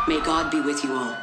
May God be with you all.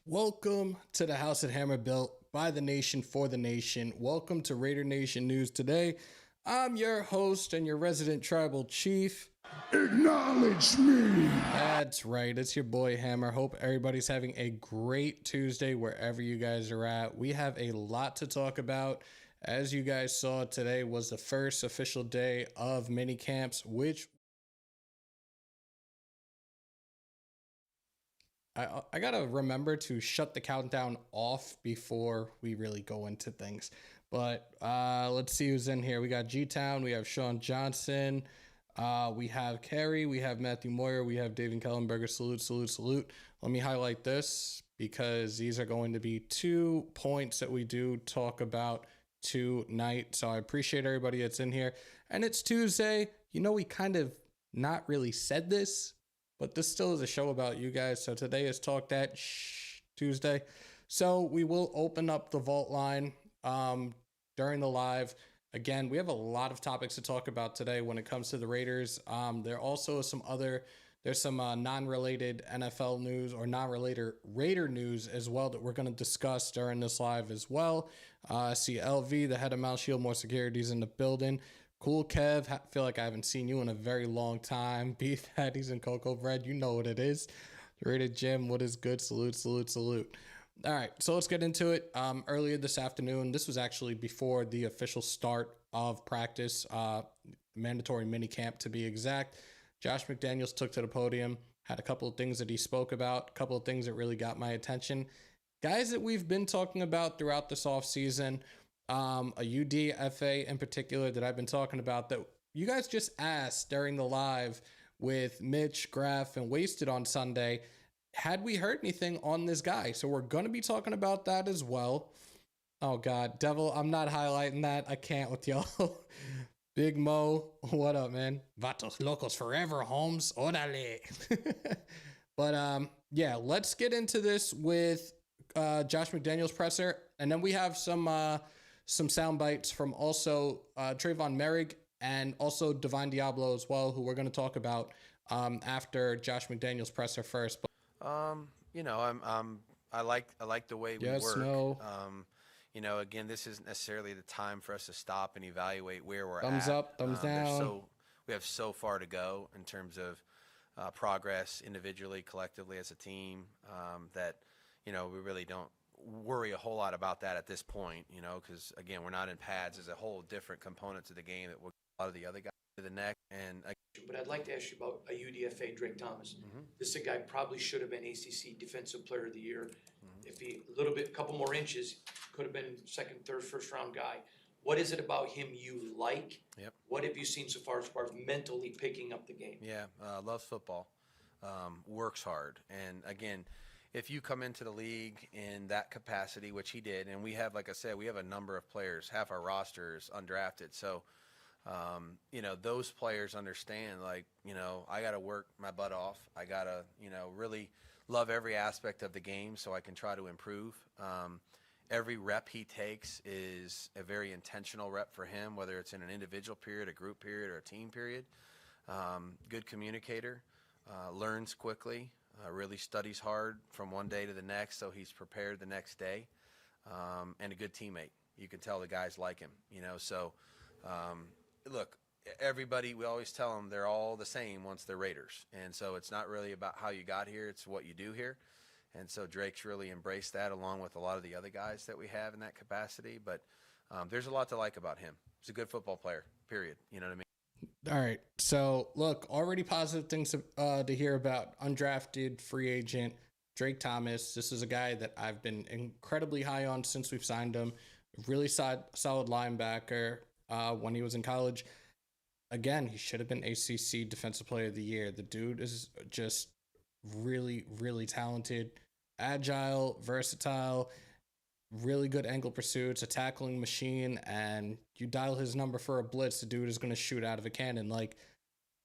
Welcome to the House at Hammer, built by the nation for the nation. Welcome to Raider Nation News today. I'm your host and your resident tribal chief. Acknowledge me. That's right. It's your boy Hammer. Hope everybody's having a great Tuesday wherever you guys are at. We have a lot to talk about. As you guys saw, today was the first official day of mini camps, which I gotta remember to shut the countdown off before we really go into things. But let's see who's in here. We got G-Town, we have Sean Johnson, we have Kerry, we have Matthew Moyer, we have David Kellenberger. Salute. Let me highlight this because these are going to be 2 points that we do talk about tonight. So I appreciate everybody that's in here. And it's Tuesday. You know, we kind of not really said this, but this still is a show about you guys. So today is Talk That Tuesday. So we will open up the vault line during the live. Again, we have a lot of topics to talk about today when it comes to the Raiders. There also is there's some non-related NFL news or non-related Raider news as well that we're going to discuss during this live as well. See LV, the head of Mount Shield, more securities in the building. Cool Kev, feel like I haven't seen you in a very long time. Beef patties and cocoa bread, you know what it is. Rated Jim, what is good? Salute. All right, so let's get into it. Earlier this afternoon, this was actually before the official start of practice, mandatory mini camp to be exact. Josh McDaniels took to the podium, had a couple of things that he spoke about, a couple of things that really got my attention. Guys that we've been talking about throughout this offseason, a UDFA in particular that I've been talking about that you guys just asked during the live with Mitch, Graff, and Wasted on Sunday, had we heard anything on this guy? So we're going to be talking about that as well. Oh God, Devil, I'm not highlighting that. I can't with y'all. Big Mo, what up, man? Vatos locos forever, Holmes. Orale. But yeah, let's get into this with Josh McDaniels presser, and then we have some sound bites from also Trevon Moehrig and also Devine Deablo as well, who we're going to talk about after Josh McDaniels presser first. But you know, I like the way we yes, work. no. You know, again, this isn't necessarily the time for us to stop and evaluate where we're thumbs at. Up, thumbs down. We have so far to go in terms of progress individually, collectively as a team, that, you know, we really don't worry a whole lot about that at this point, you know, because, again, we're not in pads. There's a whole different component to the game that will get a lot of the other guys to the neck. But I'd like to ask you about a UDFA, Drake Thomas. Mm-hmm. This is a guy probably should have been ACC Defensive Player of the Year. Mm-hmm. If he a couple more inches, could have been second, third, first round guy. What is it about him you like? Yep. What have you seen so far as mentally picking up the game? Yeah, loves football, works hard. And, again, if you come into the league in that capacity, which he did, and we have, like I said, we have a number of players, half our roster is undrafted. So, you know, those players understand, like, you know, I got to work my butt off. I got to, you know, really love every aspect of the game so I can try to improve. Every rep he takes is a very intentional rep for him, whether it's in an individual period, a group period, or a team period. Good communicator, learns quickly, really studies hard from one day to the next so he's prepared the next day, and a good teammate. You can tell the guys like him, you know. So, look, everybody, we always tell them they're all the same once they're Raiders. And so it's not really about how you got here, it's what you do here. And so Drake's really embraced that along with a lot of the other guys that we have in that capacity. But there's a lot to like about him. He's a good football player, period. You know what I mean? All right. So, look, already positive things to hear about. Undrafted, free agent, Drake Thomas. This is a guy that I've been incredibly high on since we've signed him. Really solid linebacker when he was in college. Again, he should have been ACC Defensive Player of the Year. The dude is just really, really talented, agile, versatile, really good angle pursuits, a tackling machine, and you dial his number for a blitz, the dude is going to shoot out of a cannon. Like,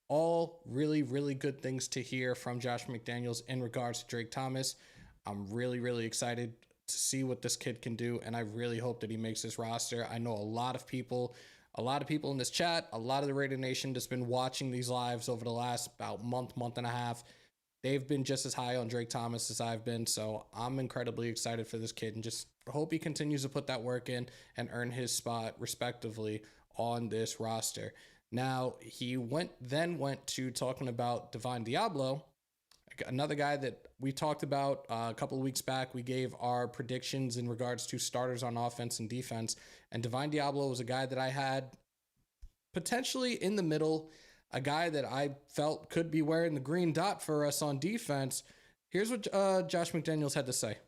all really, really good things to hear from Josh McDaniels in regards to Drake Thomas. I'm really, really excited to see what this kid can do, and I really hope that he makes this roster. I know a lot of people in this chat, a lot of the Raider Nation that's been watching these lives over the last about month and a half. They've been just as high on Drake Thomas as I've been, so I'm incredibly excited for this kid and just hope he continues to put that work in and earn his spot respectively on this roster. Now, he went to talking about Devine Deablo, another guy that we talked about a couple of weeks back. We gave our predictions in regards to starters on offense and defense, and Devine Deablo was a guy that I had potentially in the middle, a guy that I felt could be wearing the green dot for us on defense. Here's what Josh McDaniels had to say.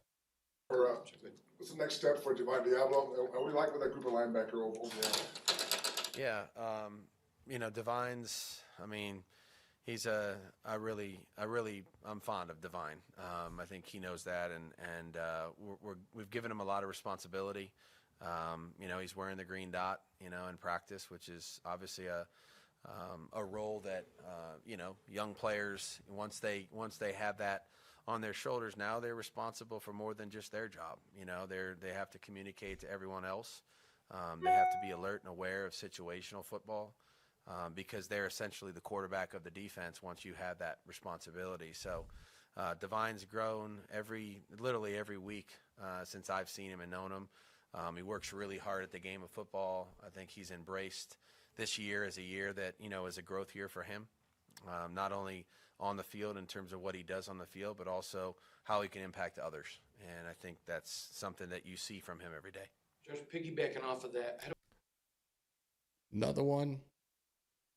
What's the next step for Devine Deablo? Are we like with that group of linebacker overall? Yeah, Devine's, he's I'm fond of Devine. I think he knows that, and we've given him a lot of responsibility. He's wearing the green dot, in practice, which is obviously a role that, young players, once they have that on their shoulders, now they're responsible for more than just their job. They have to communicate to everyone else. They have to be alert and aware of situational football because they're essentially the quarterback of the defense once you have that responsibility. So Devine's grown literally every week since I've seen him and known him. He works really hard at the game of football. I think he's embraced this year as a year that, is a growth year for him, not only on the field in terms of what he does on the field, but also how he can impact others. And I think that's something that you see from him every day. Josh, piggybacking off of that, Another one,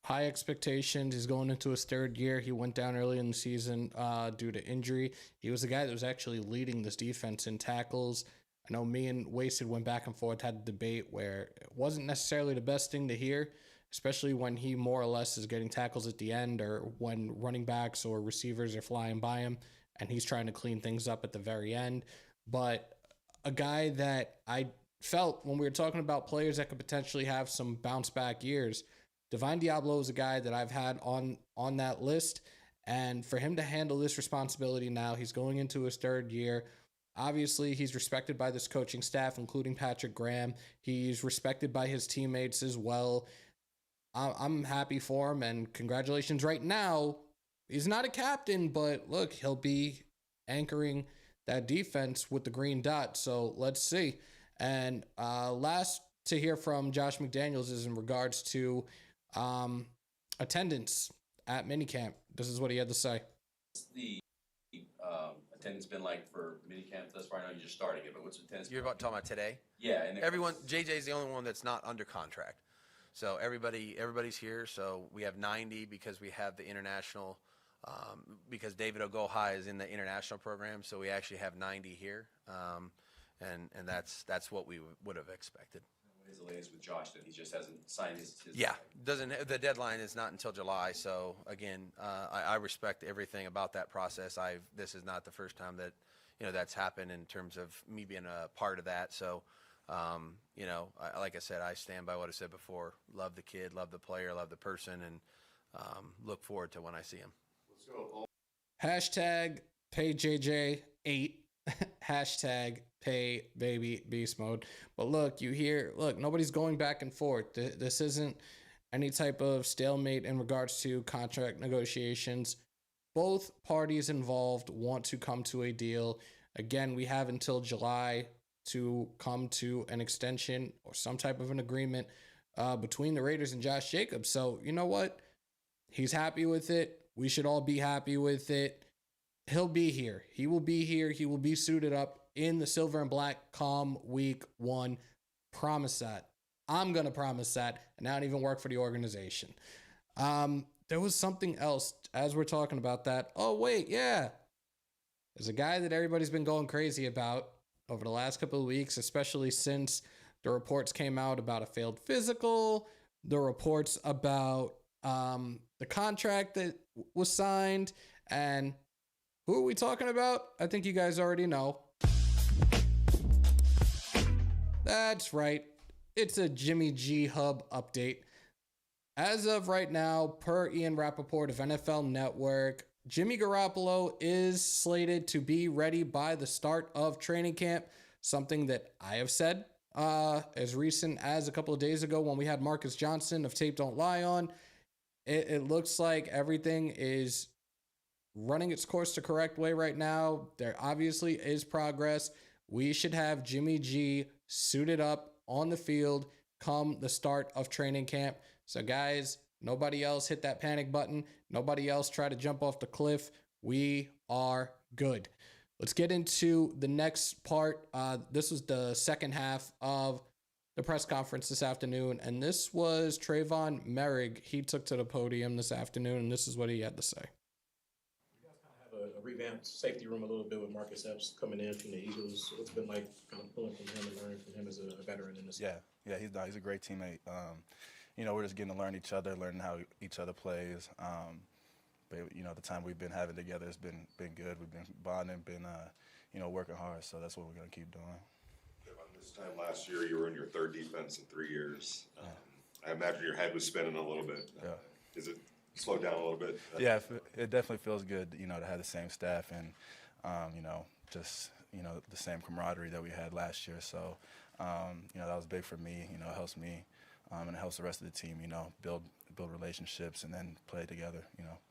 high expectations. He's going into his third year. He went down early in the season due to injury. He was the guy that was actually leading this defense in tackles. I know me and Wasted went back and forth, had a debate where it wasn't necessarily the best thing to hear, especially when he more or less is getting tackles at the end or when running backs or receivers are flying by him and he's trying to clean things up at the very end. But a guy that I felt when we were talking about players that could potentially have some bounce back years, Devine Deablo is a guy that I've had on that list. And for him to handle this responsibility now, he's going into his third year. Obviously, he's respected by this coaching staff, including Patrick Graham. He's respected by his teammates as well. I'm happy for him, and congratulations right now. He's not a captain, but look, he'll be anchoring that defense with the green dot, so let's see. And last to hear from Josh McDaniels is in regards to attendance at minicamp. This is what he had to say. The attendance been like for minicamp thus far? I know you're just starting it, but what's attendance? You're talking about today? Yeah. And everyone, JJ's the only one that's not under contract. So everybody's here. So we have 90 because we have the international, because David Ogohai is in the international program. So we actually have 90 here. And that's what we would have expected. What is the latest with Josh that he just hasn't signed his Yeah, the deadline is not until July. So again, I respect everything about that process. This is not the first time that that's happened in terms of me being a part of that. So like I said, I stand by what I said before. Love the kid, love the player, love the person, and look forward to when I see him. Let's go. Hashtag PayJJ8. Hashtag pay baby beast mode. But look, nobody's going back and forth. This isn't any type of stalemate in regards to contract negotiations. Both parties involved want to come to a deal. Again, we have until July to come to an extension or some type of an agreement between the Raiders and Josh Jacobs. So you know what? He's happy with it. We should all be happy with it. He'll be here. He will be here. He will be suited up in the silver and black come week 1. Promise that. I'm going to promise that. And I don't even work for the organization. There was something else as we're talking about that. Oh, wait. Yeah. is a guy that everybody's been going crazy about over the last couple of weeks, especially since the reports came out about a failed physical, the reports about the contract that was signed, and who are we talking about? I think you guys already know. That's right. It's a Jimmy G Hub update. As of right now, per Ian Rappaport of NFL Network, Jimmy Garoppolo is slated to be ready by the start of training camp, something that I have said as recent as a couple of days ago when we had Marcus Johnson of Tape Don't Lie on. It looks like everything is running its course the correct way right now. There obviously is progress. We should have Jimmy G suited up on the field come the start of training camp. So guys, nobody else hit that panic button. Nobody else try to jump off the cliff. We are good. Let's get into the next part. This was the second half of the press conference this afternoon, and this was Trevon Moehrig. He took to the podium this afternoon, and this is what he had to say. You guys kind of have a revamped safety room a little bit with Marcus Epps coming in from the Eagles. What's been like kind of pulling from him and learning from him as a veteran in this? Yeah, he's a great teammate. We're just getting to learn each other, learning how each other plays. But the time we've been having together has been good. We've been bonding, working hard. So that's what we're gonna keep doing. This time last year, you were in your third defense in 3 years. I imagine your head was spinning a little bit. Yeah. Is it slowed down a little bit? Yeah, it definitely feels good, to have the same staff and, the same camaraderie that we had last year. So, that was big for me. It helps me, and it helps the rest of the team. Build relationships and then play together.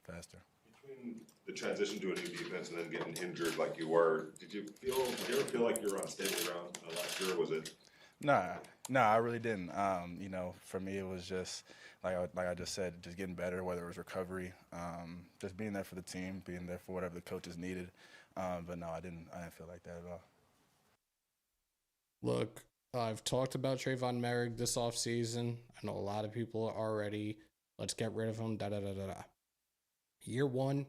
Faster. Between the transition to a new defense and then getting injured like you were, did you ever feel like you were on stable ground last year? Or was it? No, I really didn't. For me, it was just like I just said, just getting better. Whether it was recovery, just being there for the team, being there for whatever the coaches needed. But no, I didn't feel like that at all. Look, I've talked about Trevon Moehrig this offseason. I know a lot of people are already, let's get rid of him, da-da-da-da-da. Year one,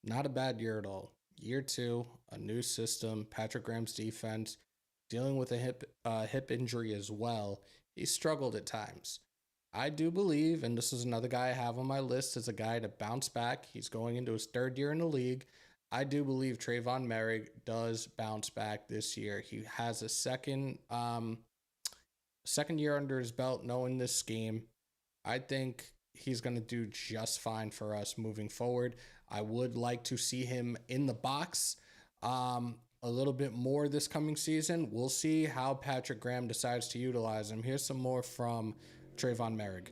not a bad year at all. Year two, a new system, Patrick Graham's defense, dealing with a hip injury as well. He struggled at times. I do believe, and this is another guy I have on my list as a guy to bounce back. He's going into his third year in the league. I do believe Trevon Moehrig does bounce back this year. He has a second year under his belt knowing this scheme. I think he's going to do just fine for us moving forward. I would like to see him in the box a little bit more this coming season. We'll see how Patrick Graham decides to utilize him. Here's some more from Trevon Moehrig.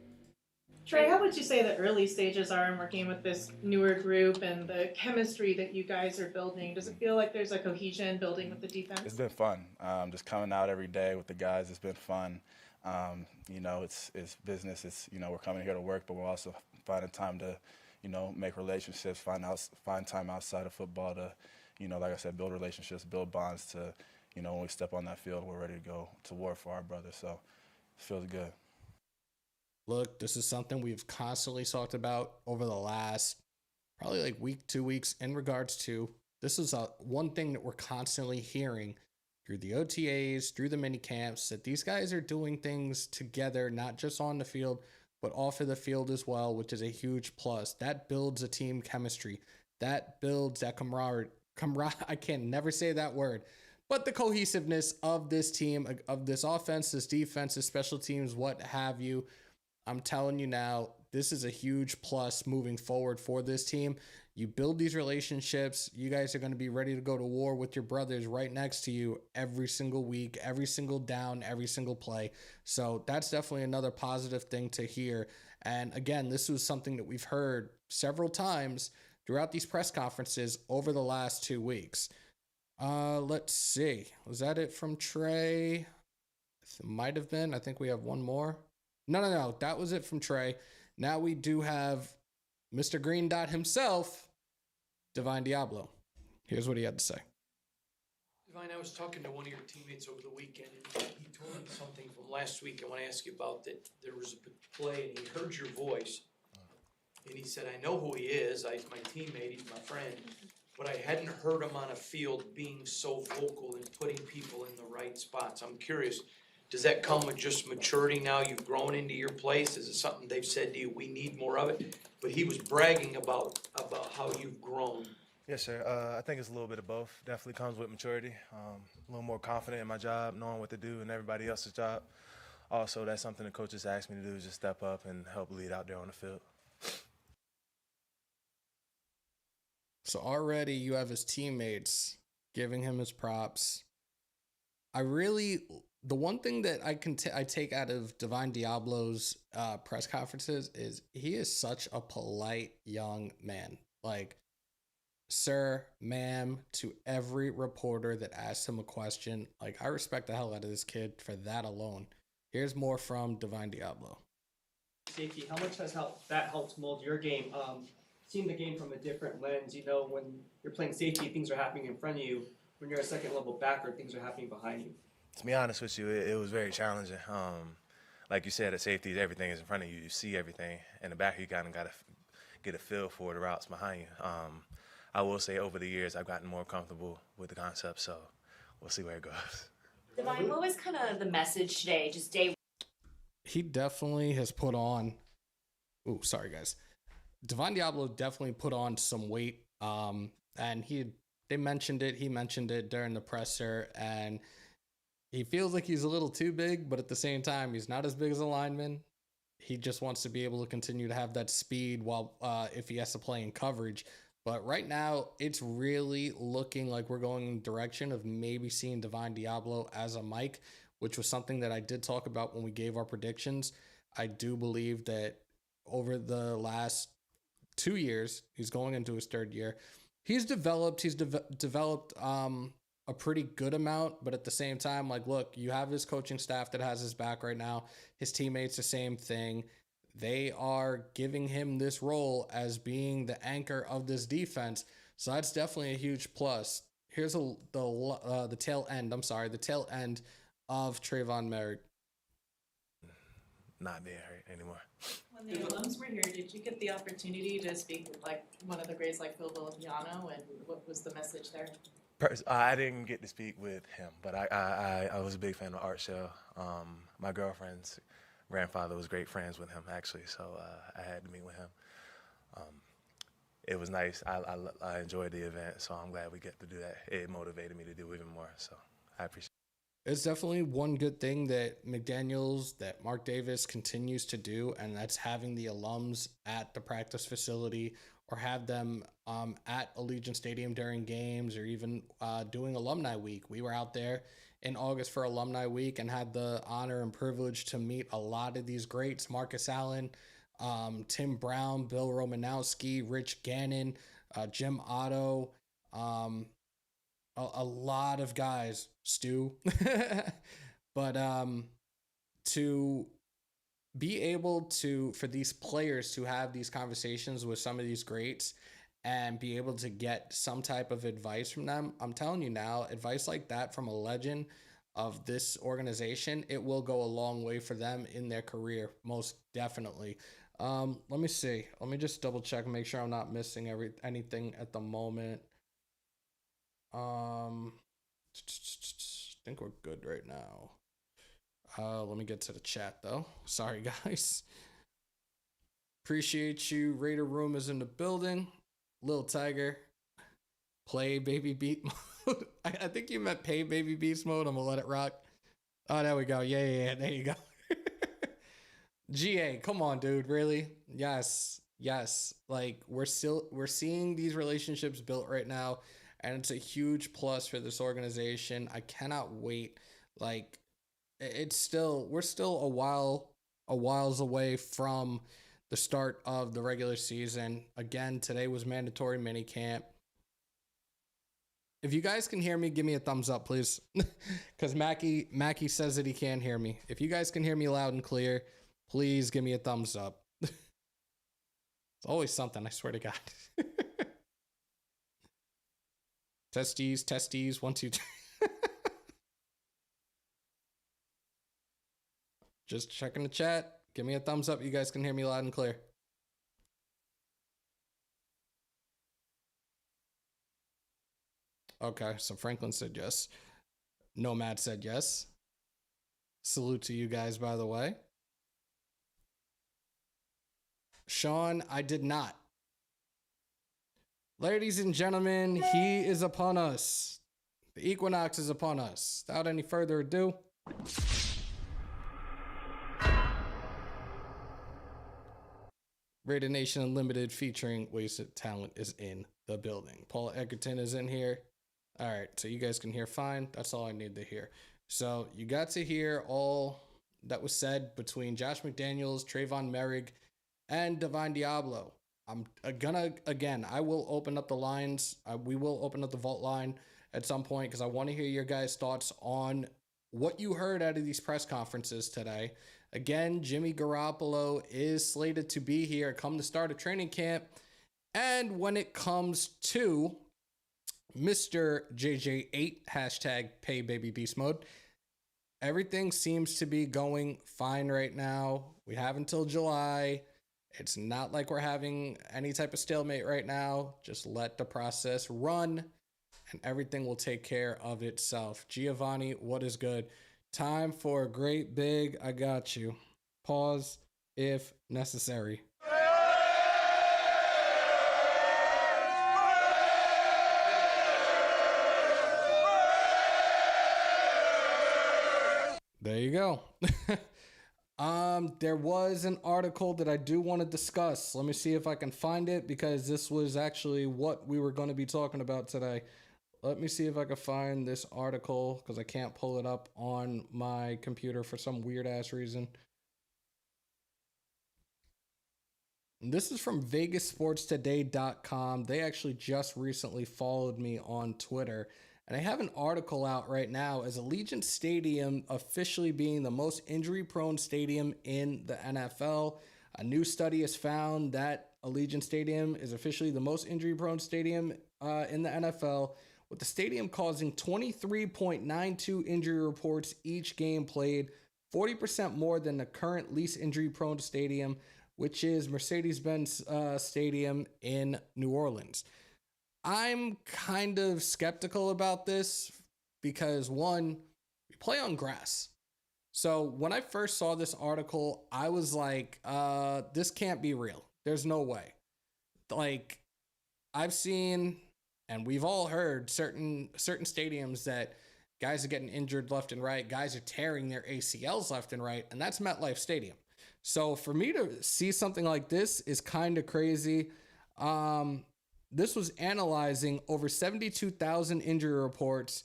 Trey, how would you say the early stages are in working with this newer group and the chemistry that you guys are building? Does it feel like there's a cohesion building with the defense? It's been fun. Just coming out every day with the guys, it's been fun. It's business. It's, we're coming here to work, but we're also finding time to, make relationships, find time outside of football to, like I said, build relationships, build bonds to, when we step on that field, we're ready to go to war for our brothers. So it feels good. Look, this is something we've constantly talked about over the last probably like week, 2 weeks in regards to this is one thing that we're constantly hearing through the OTAs, through the mini camps, that these guys are doing things together, not just on the field, but off of the field as well, which is a huge plus. That builds a team chemistry. That builds that camaraderie. I can never say that word. But the cohesiveness of this team, of this offense, this defense, this special teams, what have you. I'm telling you now, this is a huge plus moving forward for this team. You build these relationships. You guys are going to be ready to go to war with your brothers right next to you every single week, every single down, every single play. So that's definitely another positive thing to hear. And again, this was something that we've heard several times throughout these press conferences over the last 2 weeks. Let's see. Was that it from Trey? It might have been. I think we have one more. No. That was it from Trey. Now we do have Mr. Green Dot himself, Devine Deablo. Here's what he had to say. Devine, I was talking to one of your teammates over the weekend, and he told me something from last week I want to ask you about. That there was a play, and he heard your voice, and he said, I know who he is. He's my teammate. He's my friend. but I hadn't heard him on a field being so vocal and putting people in the right spots. I'm curious, does that come with just maturity now? You've grown into your place? Is it something they've said to you, we need more of it? But he was bragging about how you've grown. Yes, sir. I think it's a little bit of both. Definitely comes with maturity. A little more confident in my job, knowing what to do and everybody else's job. Also, that's something the coaches asked me to do, is just step up and help lead out there on the field. So already you have his teammates giving him his props. The one thing that I take out of Devine Deablo's press conferences is he is such a polite young man. Like, sir, ma'am, to every reporter that asks him a question. Like, I respect the hell out of this kid for that alone. Here's more from Devine Deablo. Safety, how much has that helped mold your game? Seeing the game from a different lens, you know, when you're playing safety, things are happening in front of you. When you're a second level backer, things are happening behind you. To be honest with you, it was very challenging. Like you said, at safety, everything is in front of you. You see everything. In the back, you kind of got to get a feel for the routes behind you. I will say over the years, I've gotten more comfortable with the concept, so we'll see where it goes. Devine, what was kind of the message today? Just day. He definitely has put on. Ooh, sorry guys. Devine Deablo definitely put on some weight. And they mentioned it. He mentioned it during the presser, and he feels like he's a little too big, but at the same time, he's not as big as a lineman. He just wants to be able to continue to have that speed while if he has to play in coverage. But right now, it's really looking like we're going in the direction of maybe seeing Devine Deablo as a Mike, which was something that I did talk about when we gave our predictions. I do believe that over the last 2 years, he's going into his third year, he's developed a pretty good amount, but at the same time, like, look, you have his coaching staff that has his back right now. His teammates, the same thing. They are giving him this role as being the anchor of this defense. So that's definitely a huge plus. Here's the tail end. I'm sorry, the tail end of Trevon Moehrig. Not being hurt anymore. When the alums were here, did you get the opportunity to speak with like one of the greats like Phil Villapiano, and what was the message there? I didn't get to speak with him, but I was a big fan of Art Shell. My girlfriend's grandfather was great friends with him, actually, so I had to meet with him. It was nice. I enjoyed the event, so I'm glad we get to do that. It motivated me to do even more, so I appreciate it. It's definitely one good thing that McDaniels, that Mark Davis continues to do, and that's having the alums at the practice facility or have them at Allegiant Stadium during games, or even doing Alumni Week. We were out there in August for Alumni Week and had the honor and privilege to meet a lot of these greats: Marcus Allen, Tim Brown, Bill Romanowski, Rich Gannon, Jim Otto, a lot of guys, Stu. But to be able to, for these players to have these conversations with some of these greats and be able to get some type of advice from them, I'm telling you now, advice like that from a legend of this organization, it will go a long way for them in their career, most definitely. Let me see. Let me just double check and make sure I'm not missing anything at the moment. I think we're good right now. Let me get to the chat though. Sorry guys. Appreciate you. Raider Room is in the building. Lil Tiger. Play baby beat mode. I think you meant pay baby beats mode. I'm gonna let it rock. Oh, there we go. Yeah. There you go. GA, come on, dude. Really? Yes. Like, we're seeing these relationships built right now, and it's a huge plus for this organization. I cannot wait. Like, we're still a whiles away from the start of the regular season. Again, today was mandatory minicamp. If you guys can hear me, give me a thumbs up, please. Because Mackie says that he can't hear me. If you guys can hear me loud and clear, please give me a thumbs up. It's always something, I swear to God. Testes, 1, 2, 3. Just checking the chat. Give me a thumbs up. You guys can hear me loud and clear. Okay, so Franklin said yes. Nomad said yes. Salute to you guys, by the way. Sean, I did not. Ladies and gentlemen, he is upon us. The equinox is upon us. Without any further ado, Raider Nation Unlimited featuring Wasted Talent is in the building. Paul Egerton is in here. All right, so you guys can hear fine. That's all I need to hear. So you got to hear all that was said between Josh McDaniels, Trevon Moehrig, and Devine Deablo. I'm gonna, again, I will open up the lines. We will open up the vault line at some point because I want to hear your guys' thoughts on what you heard out of these press conferences today. Again, Jimmy Garoppolo is slated to be here come the start of training camp. And when it comes to Mr. JJ8, hashtag pay baby beast mode, everything seems to be going fine right now. We have until July. It's not like we're having any type of stalemate right now. Just let the process run and everything will take care of itself. Giovanni, what is good? Time for a great big I got you. Pause if necessary. There you go. There was an article that I do want to discuss. Let me see if I can find it because this was actually what we were going to be talking about today. Let me see if I can find this article because I can't pull it up on my computer for some weird ass reason. And this is from VegasSportsToday.com. They actually just recently followed me on Twitter. And I have an article out right now as Allegiant Stadium officially being the most injury-prone stadium in the NFL. A new study has found that Allegiant Stadium is officially the most injury-prone stadium in the NFL, with the stadium causing 23.92 injury reports each game played, 40% more than the current least injury-prone stadium, which is Mercedes-Benz Stadium in New Orleans. I'm kind of skeptical about this because, one, we play on grass. So when I first saw this article, I was like, this can't be real. There's no way. Like, I've seen, and we've all heard certain stadiums that guys are getting injured left and right. Guys are tearing their ACLs left and right, and that's MetLife Stadium. So for me to see something like this is kind of crazy. This was analyzing over 72,000 injury reports.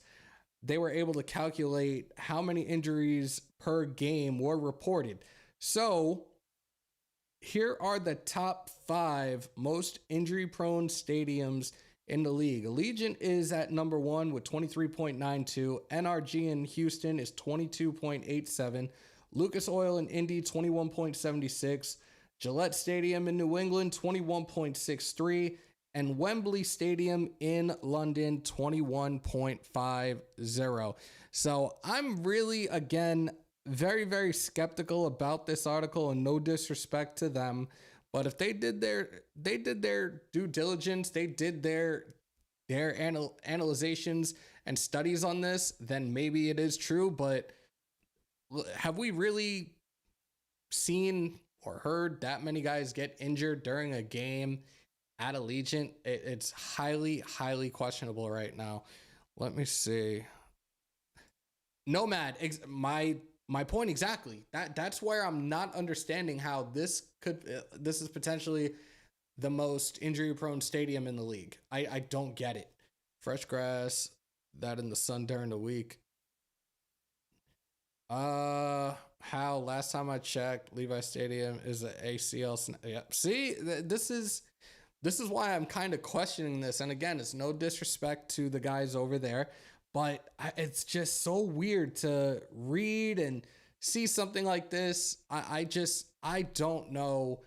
They were able to calculate how many injuries per game were reported. So here are the top 5 most injury-prone stadiums in the league. Allegiant is at number 1 with 23.92. NRG in Houston is 22.87. Lucas Oil in Indy, 21.76. Gillette Stadium in New England, 21.63. And Wembley Stadium in London, 21.50. So I'm really, again, very, very skeptical about this article, and no disrespect to them. But if they did their due diligence, they did their analyzations and studies on this, then maybe it is true. But have we really seen or heard that many guys get injured during a game at Allegiant? It's highly, highly questionable right now. Let me see. Nomad, my point exactly. That's where I'm not understanding how this is potentially the most injury-prone stadium in the league. I don't get it. Fresh grass, that in the sun during the week. How last time I checked, Levi Stadium is an ACL. Yep. See, this is why I'm kind of questioning this. And again, it's no disrespect to the guys over there, but it's just so weird to read and see something like this. I don't know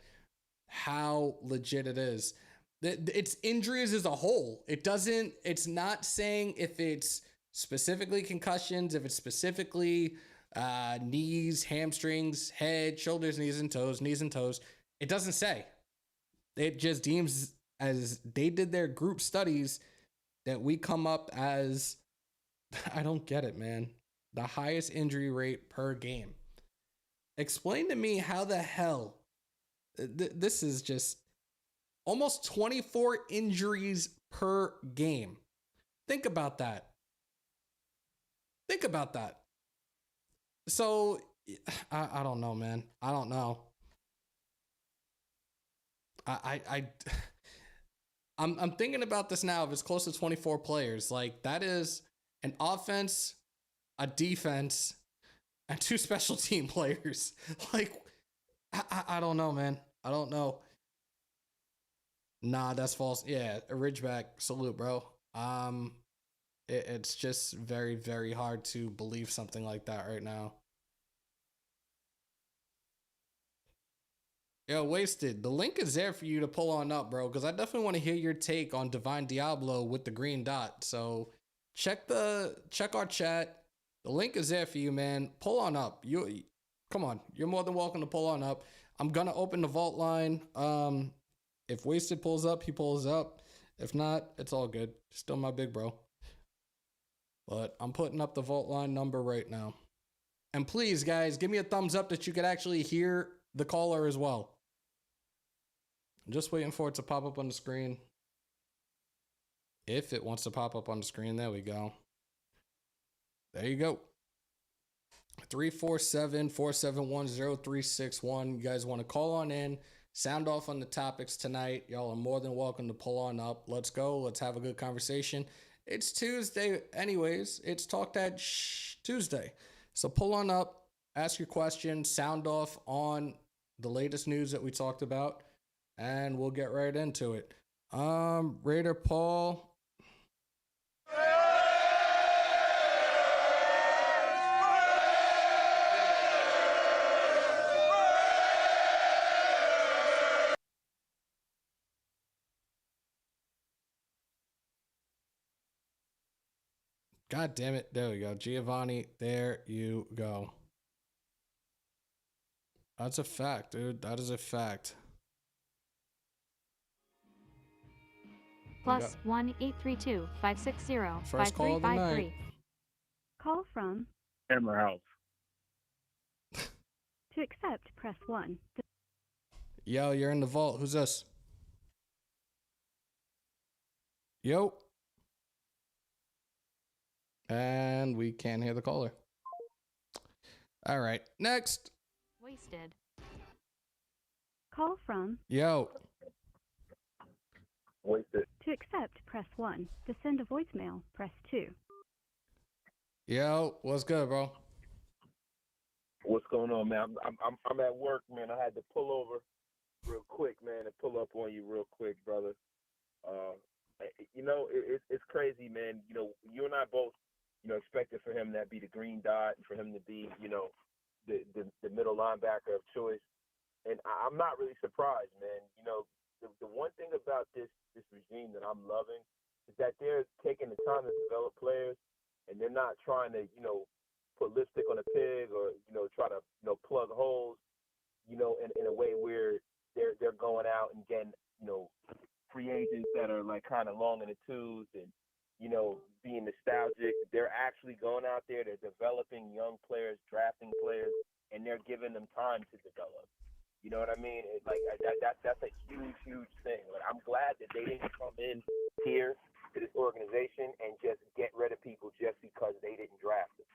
how legit it is. It's injuries as a whole. It's not saying if it's specifically concussions, if it's specifically knees, hamstrings, head, shoulders, knees and toes. It doesn't say. It just deems, as they did their group studies, that we come up as, I don't get it, man, the highest injury rate per game. Explain to me how the hell this is just almost 24 injuries per game. Think about that. Think about that. So I don't know, man. I don't know. I'm thinking about this now. If it's close to 24 players, like that is an offense, a defense, and 2 special team players. Like I don't know, man. I don't know. Nah, that's false. Yeah, a Ridgeback, salute, bro. It's just very, very hard to believe something like that right now. Yo, Wasted, the link is there for you to pull on up, bro, because I definitely want to hear your take on Devine Deablo with the green dot. So check our chat. The link is there for you, man. Pull on up. Come on. You're more than welcome to pull on up. I'm gonna open the vault line. If Wasted pulls up, he pulls up. If not, it's all good. Still my big bro. But I'm putting up the vault line number right now. And please, guys, give me a thumbs up that you could actually hear the caller as well. I'm just waiting for it to pop up on the screen. If it wants to pop up on the screen, there we go. There you go. 347-471-0361. You guys want to call on in, sound off on the topics tonight. Y'all are more than welcome to pull on up. Let's go. Let's have a good conversation. It's Tuesday anyways. It's Talk That Tuesday. So pull on up, ask your question, sound off on the latest news that we talked about, and we'll get right into it. Raider Paul. God damn it. There we go. Giovanni, there you go. That's a fact, dude. That is a fact. Plus 1-832-560-5353. First call of the night. Call from Armour House. To accept, press 1. Yo, you're in the vault. Who's this? Yo. And we can't hear the caller. All right, next. Wasted. Call from Yo. Wasted. To accept, press 1. To send a voicemail, press 2. Yo, what's good, bro? What's going on, man? I'm at work, man. I had to pull over real quick, man, and pull up on you real quick, brother. It's crazy, man. You know, you and I both, expected for him to be the green dot and for him to be, the middle linebacker of choice. And I'm not really surprised, man. You know, the one thing about this regime that I'm loving is that they're taking the time to develop players, and they're not trying to, put lipstick on a pig or, try to, plug holes, in a way where they're going out and getting, free agents that are like kind of long in the tooth and, being nostalgic. They're actually going out there, they're developing young players, drafting players, and they're giving them time to develop. You know what I mean? That's a huge, huge thing. Like, I'm glad that they didn't come in here to this organization and just get rid of people just because they didn't draft them.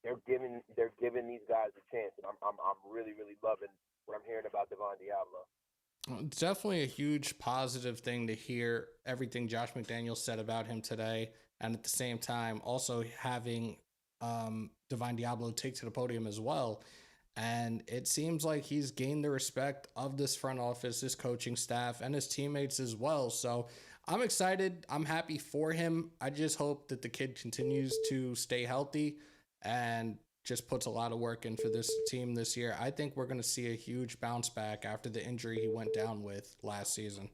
They're giving these guys a chance, and I'm really, really loving what I'm hearing about Devine Deablo. It's definitely a huge positive thing to hear everything Josh McDaniels said about him today, and at the same time also having Devine Deablo take to the podium as well. And it seems like he's gained the respect of this front office, his coaching staff, and his teammates as well. So I'm excited. I'm happy for him. I just hope that the kid continues to stay healthy and just puts a lot of work in for this team this year. I think we're going to see a huge bounce back after the injury he went down with last season.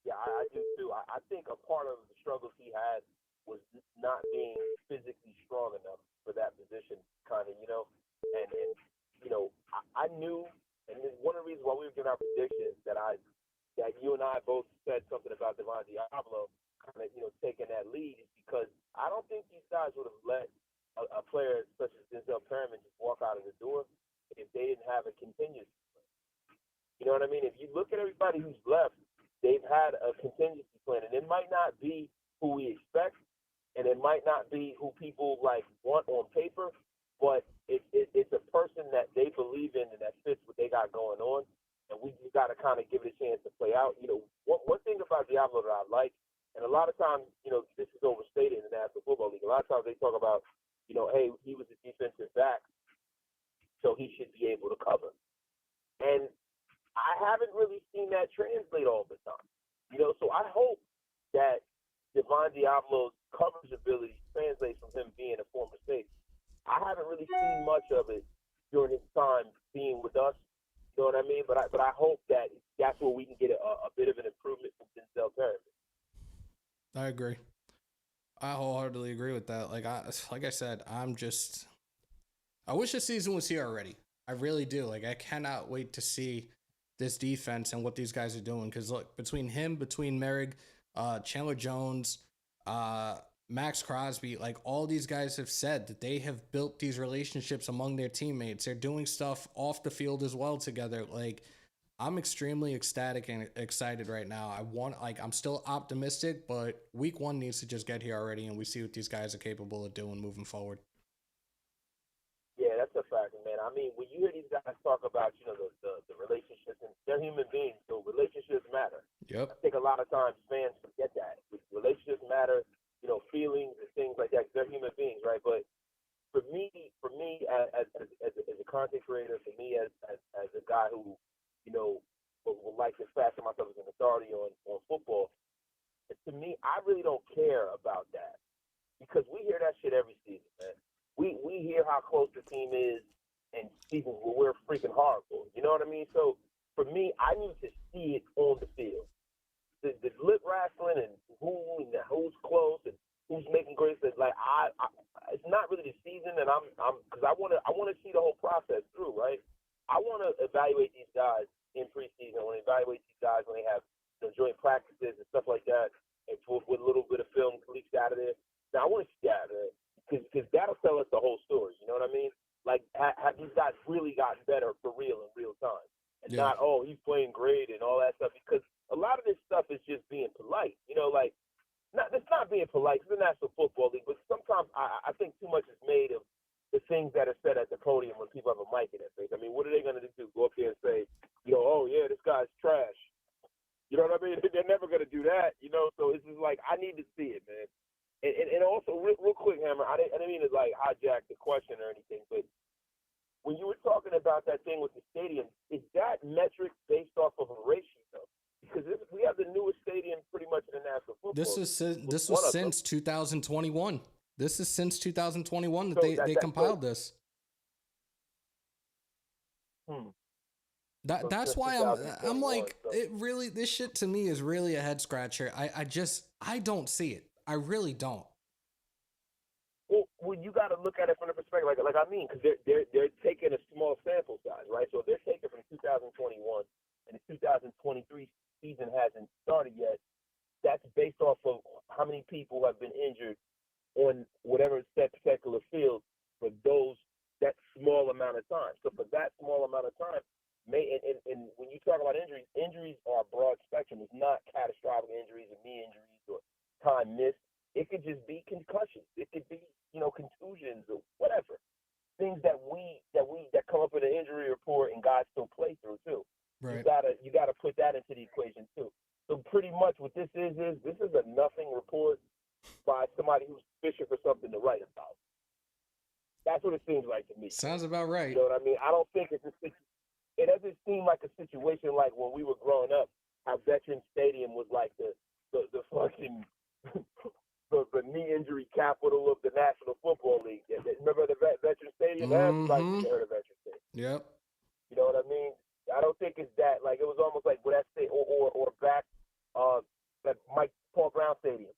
Yeah, I do too. I think a part of the struggles he had was not being physically strong enough for that position, kind of, and I knew, and one of the reasons why we were giving our predictions that you and I both said something about Devine Deablo, kind of, taken that lead is because I don't think these guys would have let a player such as Denzel Perryman just walk out of the door if they didn't have a contingency. You know what I mean? If you look at everybody who's left, they've had a contingency plan, and it might not be who we expect, and it might not be who people want on paper, but it's a person that they believe in and that fits what they got going on, and we just got to kind of give it a chance to play out. One thing about Deablo that I like, and a lot of times, this is overstated in the National Football League. A lot of times they talk about, hey, he was a defensive back, so he should be able to cover. And I haven't really seen that translate all the time. So I hope that Devine Deablo's coverage ability translates from him being a former safety. I haven't really seen much of it during his time being with us. You know what I mean? But I hope that that's where we can get a bit of an improvement from Denzel Perryman. I agree. I wholeheartedly agree with that. Like I said, I wish the season was here already. I really do. I cannot wait to see this defense and what these guys are doing. Because look, between Moehrig, Chandler Jones, Max Crosby, all these guys have said that they have built these relationships among their teammates. They're doing stuff off the field as well together. I'm extremely ecstatic and excited right now. I'm still optimistic, but week 1 needs to just get here already, and we see what these guys are capable of doing moving forward. Yeah, that's a fact, man. I mean, when you hear these guys talk about, the relationships, and they're human beings, so relationships matter. Yep. I think a lot of times fans forget that. Relationships matter, feelings and things like that, 'cause they're human beings, right? But for me, as a content creator, for me as a guy who, would like to fashion myself as an authority on football, to me, I really don't care about that because we hear that shit every season, man. We hear how close the team is and seasons where we're freaking horrible. You know what I mean? So for me, I need to see it on the field. The lip wrestling and who's close and who's making great sense. It's not really the season, and I'm because I want to see the whole process through, right? I want to evaluate these guys in preseason. I want to evaluate these guys when they have joint practices and stuff like that, and with a little bit of film leaked out of there. Now I want to see that because that'll tell us the whole story. You know what I mean? Have these guys really gotten better for real in real time, and not he's playing great and all that stuff? Because a lot of this stuff is just being polite. It's not being polite. It's the National Football League, but sometimes I think too much is made of the things that are said at the podium when people have a mic in their face. I mean, what are they going to do? Go up there and say, oh yeah, this guy's trash. You know what I mean? They're never going to do that. So it's just I need to see it, man. And also, real quick, Hammer, I didn't mean to hijack the question or anything, but when you were talking about that thing with the stadium, is that metric based off of a ratio? Because we have the newest stadium pretty much in the National Football. This was since 2021. This is since 2021 that they compiled this. That's why I'm it really, this shit to me is really a head scratcher. I don't see it. I really don't. Well, you got to look at it from the perspective, because they're taking a small sample size, right? So if they're taking from 2021 and the 2023 season hasn't started yet, that's based off of how many people have been injured on whatever that particular field for that small amount of time. So for that small amount of time, and when you talk about injuries are a broad spectrum. It's not catastrophic injuries or knee injuries or time missed. It could just be concussions. It could be, contusions or whatever. Things that come up in an injury report and guys still play through too. Right. You gotta put that into the equation too. So pretty much what this is a nothing report by somebody who's fishing for something to write about. That's what it seems like to me. Sounds about right. You know what I mean? I don't think it doesn't seem like a situation like when we were growing up, how Veterans Stadium was like the fucking the knee injury capital of the National Football League. Remember the Veterans Stadium? Everybody heard of Veterans Stadium. Yep. You know what I mean? I don't think it's that. It was almost like what that state or back that Paul Brown Stadium.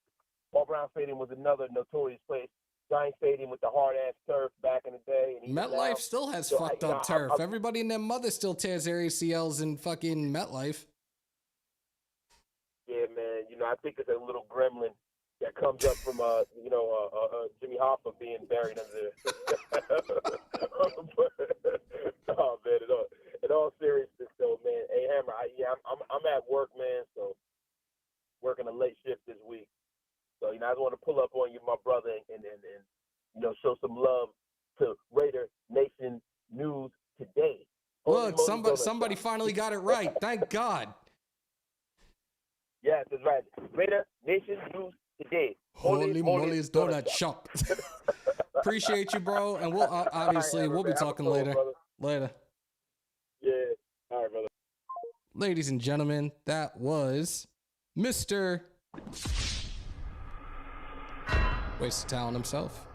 Paul Brown Stadium was another notorious place. Giant Stadium with the hard ass turf back in the day. And MetLife still has fucked up turf. Everybody and their mother still tears their ACLs in fucking MetLife. Yeah, man. I think it's a little gremlin that comes up from Jimmy Hoffa being buried under there. Oh man, in all seriousness though, man. Hey Hammer, I'm at work, man, so working a late shift this week. So, I just want to pull up on you, my brother, and show some love to Raider Nation News today. Look, somebody finally got it right. Thank God. Yes, that's right. Raider Nation News today. Holy moly's donut shop. Appreciate you, bro. And we'll obviously we'll be talking later. Later. Yeah. All right, brother. Ladies and gentlemen, that was Mr. Waste of talent himself.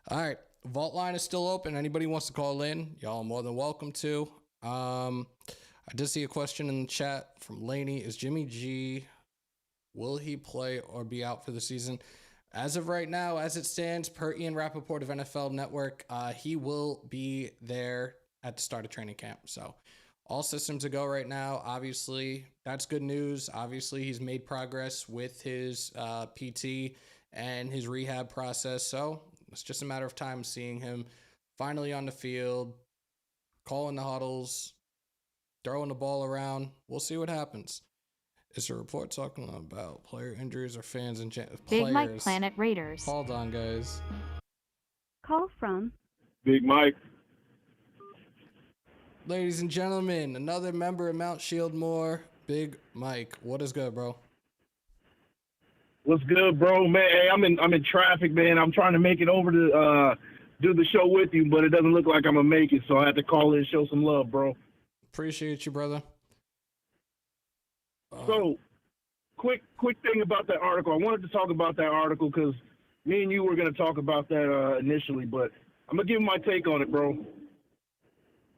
All right. Vault line is still open. Anybody wants to call in, y'all are more than welcome to. I did see a question in the chat from Laney. Is Jimmy G, will he play or be out for the season? As of right now, as it stands, per Ian Rappaport of NFL Network, he will be there at the start of training camp. So all systems a go right now. Obviously, that's good news. Obviously, he's made progress with his PT and his rehab process. So it's just a matter of time seeing him finally on the field, calling the huddles, throwing the ball around. We'll see what happens. Is a report talking about player injuries or fans and players? Big Mike Planet Raiders. Hold on, guys. Call from Big Mike. Ladies and gentlemen, another member of Mount Shieldmore, Big Mike. What is good, bro? What's good, bro? Man, hey, I'm in traffic, man. I'm trying to make it over to do the show with you, but it doesn't look like I'm gonna make it, so I had to call in and show some love, bro. Appreciate you, brother. So, quick thing about that article. I wanted to talk about that article because me and you were going to talk about that initially, but I'm going to give my take on it, bro.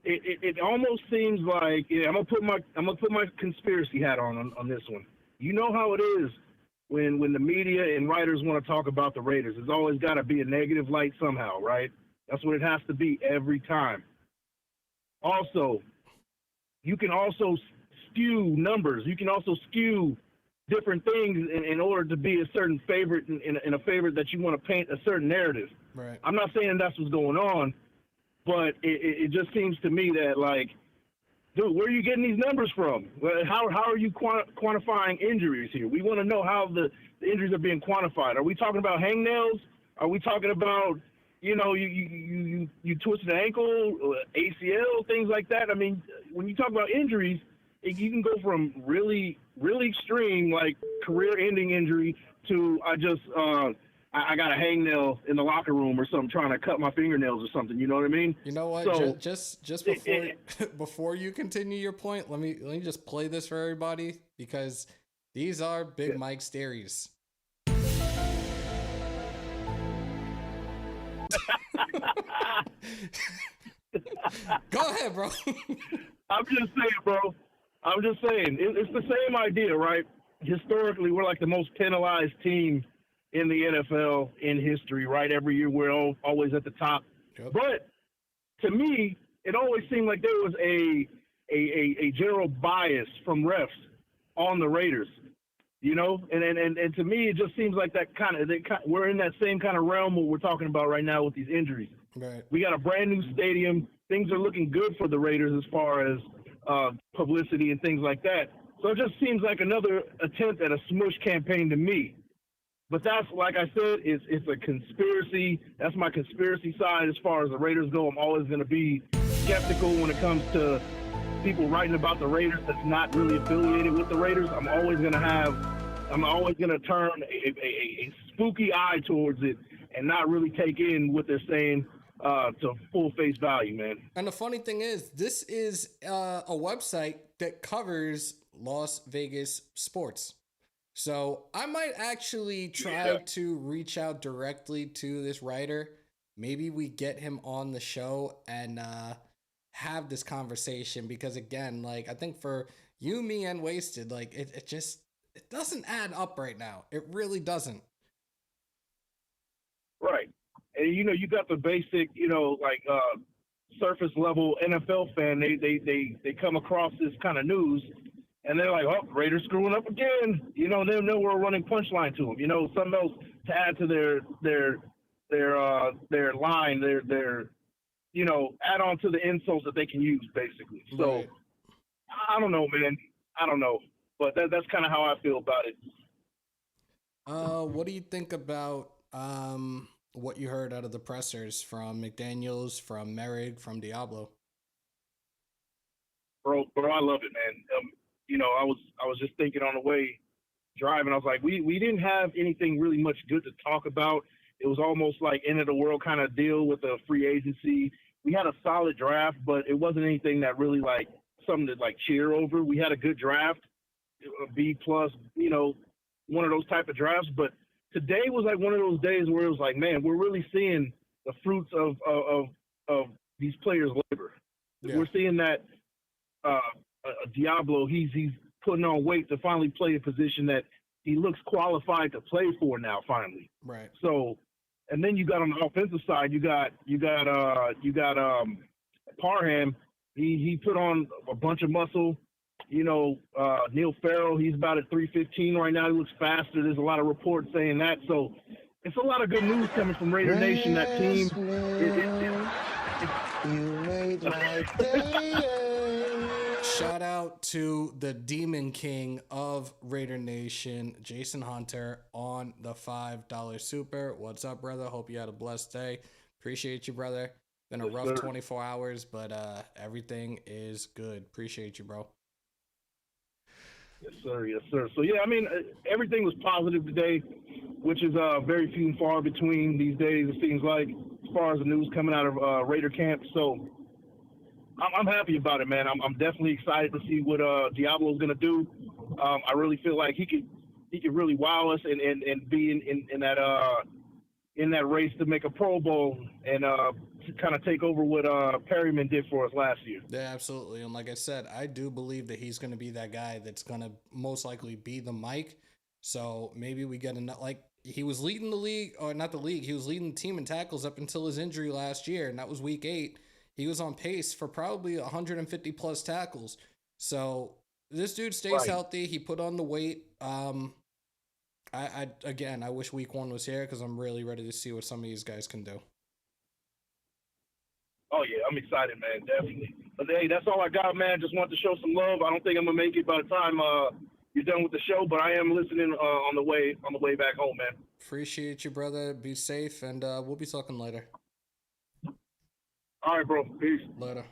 It almost seems like I'm gonna put my conspiracy hat on this one. You know how it is when the media and writers want to talk about the Raiders. It's always got to be a negative light somehow, right? That's what it has to be every time. Also, you can also skew numbers. You can also skew different things in order to be a certain favorite in a favorite that you want to paint a certain narrative. Right. I'm not saying that's what's going on, but it just seems to me that, like, dude, where are you getting these numbers from? How are you quantifying injuries here? We want to know how the injuries are being quantified. Are we talking about hangnails? Are we talking about, you twisted an ankle, ACL, things like that? I mean, when you talk about injuries, you can go from really, really extreme, like career-ending injury, to I got a hangnail in the locker room or something, trying to cut my fingernails or something. You know what I mean? You know what? So, just before you continue your point, let me just play this for everybody, because these are Big Mike's theories. Go ahead, bro. I'm just saying, bro. I'm just saying. It's the same idea, right? Historically, we're like the most penalized team in the NFL in history, right? Every year we're always at the top. Yep. But to me, it always seemed like there was a general bias from refs on the Raiders, and to me, it just seems like we're in that same kind of realm what we're talking about right now with these injuries. Right. We got a brand new stadium. Things are looking good for the Raiders as far as publicity and things like that. So it just seems like another attempt at a smush campaign to me. But that's, like I said, it's a conspiracy. That's my conspiracy side as far as the Raiders go. I'm always going to be skeptical when it comes to people writing about the Raiders that's not really affiliated with the Raiders. I'm always going to turn a spooky eye towards it and not really take in what they're saying to full face value, man. And the funny thing is, this is a website that covers Las Vegas sports. So I might actually try to reach out directly to this writer. Maybe we get him on the show and have this conversation, because again, like, I think for you, me, and Wasted, like, it doesn't add up right now. It really doesn't. Right. And you got the basic, surface level NFL fan. They come across this kind of news And they're like, oh, Raiders screwing up again. You know, they were running punchline to them. You know, something else to add to their line, their you know, add on to the insults that they can use, basically. So Right. I don't know, man. I don't know, but that's kind of how I feel about it. What do you think about what you heard out of the pressers from McDaniels, from Moehrig, from Deablo? Bro, I love it, man. You know, I was just thinking on the way driving, I was like, we didn't have anything really much good to talk about. It was almost like end of the world kind of deal with the free agency. We had a solid draft, but it wasn't anything that really like something to like cheer over. We had a good draft, a B plus, you know, one of those type of drafts. But today was like one of those days where it was like, man, we're really seeing the fruits of these players' labor. Yeah. We're seeing that Deablo, he's putting on weight to finally play a position that he looks qualified to play for now. Finally, Right. So, and then you got on the offensive side, you got Parham. He put on a bunch of muscle. You know, Neil Farrell, he's about at 315 right now. He looks faster. There's a lot of reports saying that. So it's a lot of good news coming from Raider Nation. That team. You made my day. Shout out to the Demon King of Raider Nation, Jason Hunter, on the $5 super. What's up, brother? Hope you had a blessed day. Appreciate you, brother. Been a Yes, rough sir. 24 hours, but everything is good. Appreciate you, bro. Yes, sir. Yes, sir. So, yeah, I mean, everything was positive today, which is very few and far between these days, it seems like, as far as the news coming out of Raider camp. So I'm happy about it, man. I'm definitely excited to see what Deablo's going to do. I really feel like he could really wow us and be in that race to make a Pro Bowl and to kind of take over what Perryman did for us last year. Yeah, absolutely. And like I said, I do believe that he's going to be that guy that's going to most likely be the Mike. So maybe we get another, like, he was leading the league, or not the league, he was leading the team in tackles up until his injury last year, and that was week 8. He was on pace for probably 150 plus tackles. So this dude stays healthy. He put on the weight. I wish week 1 was here because I'm really ready to see what some of these guys can do. Oh, yeah, I'm excited, man, definitely. But, hey, that's all I got, man. Just wanted to show some love. I don't think I'm going to make it by the time you're done with the show, but I am listening on the way back home, man. Appreciate you, brother. Be safe, and we'll be talking later. All right, bro. Peace. Later.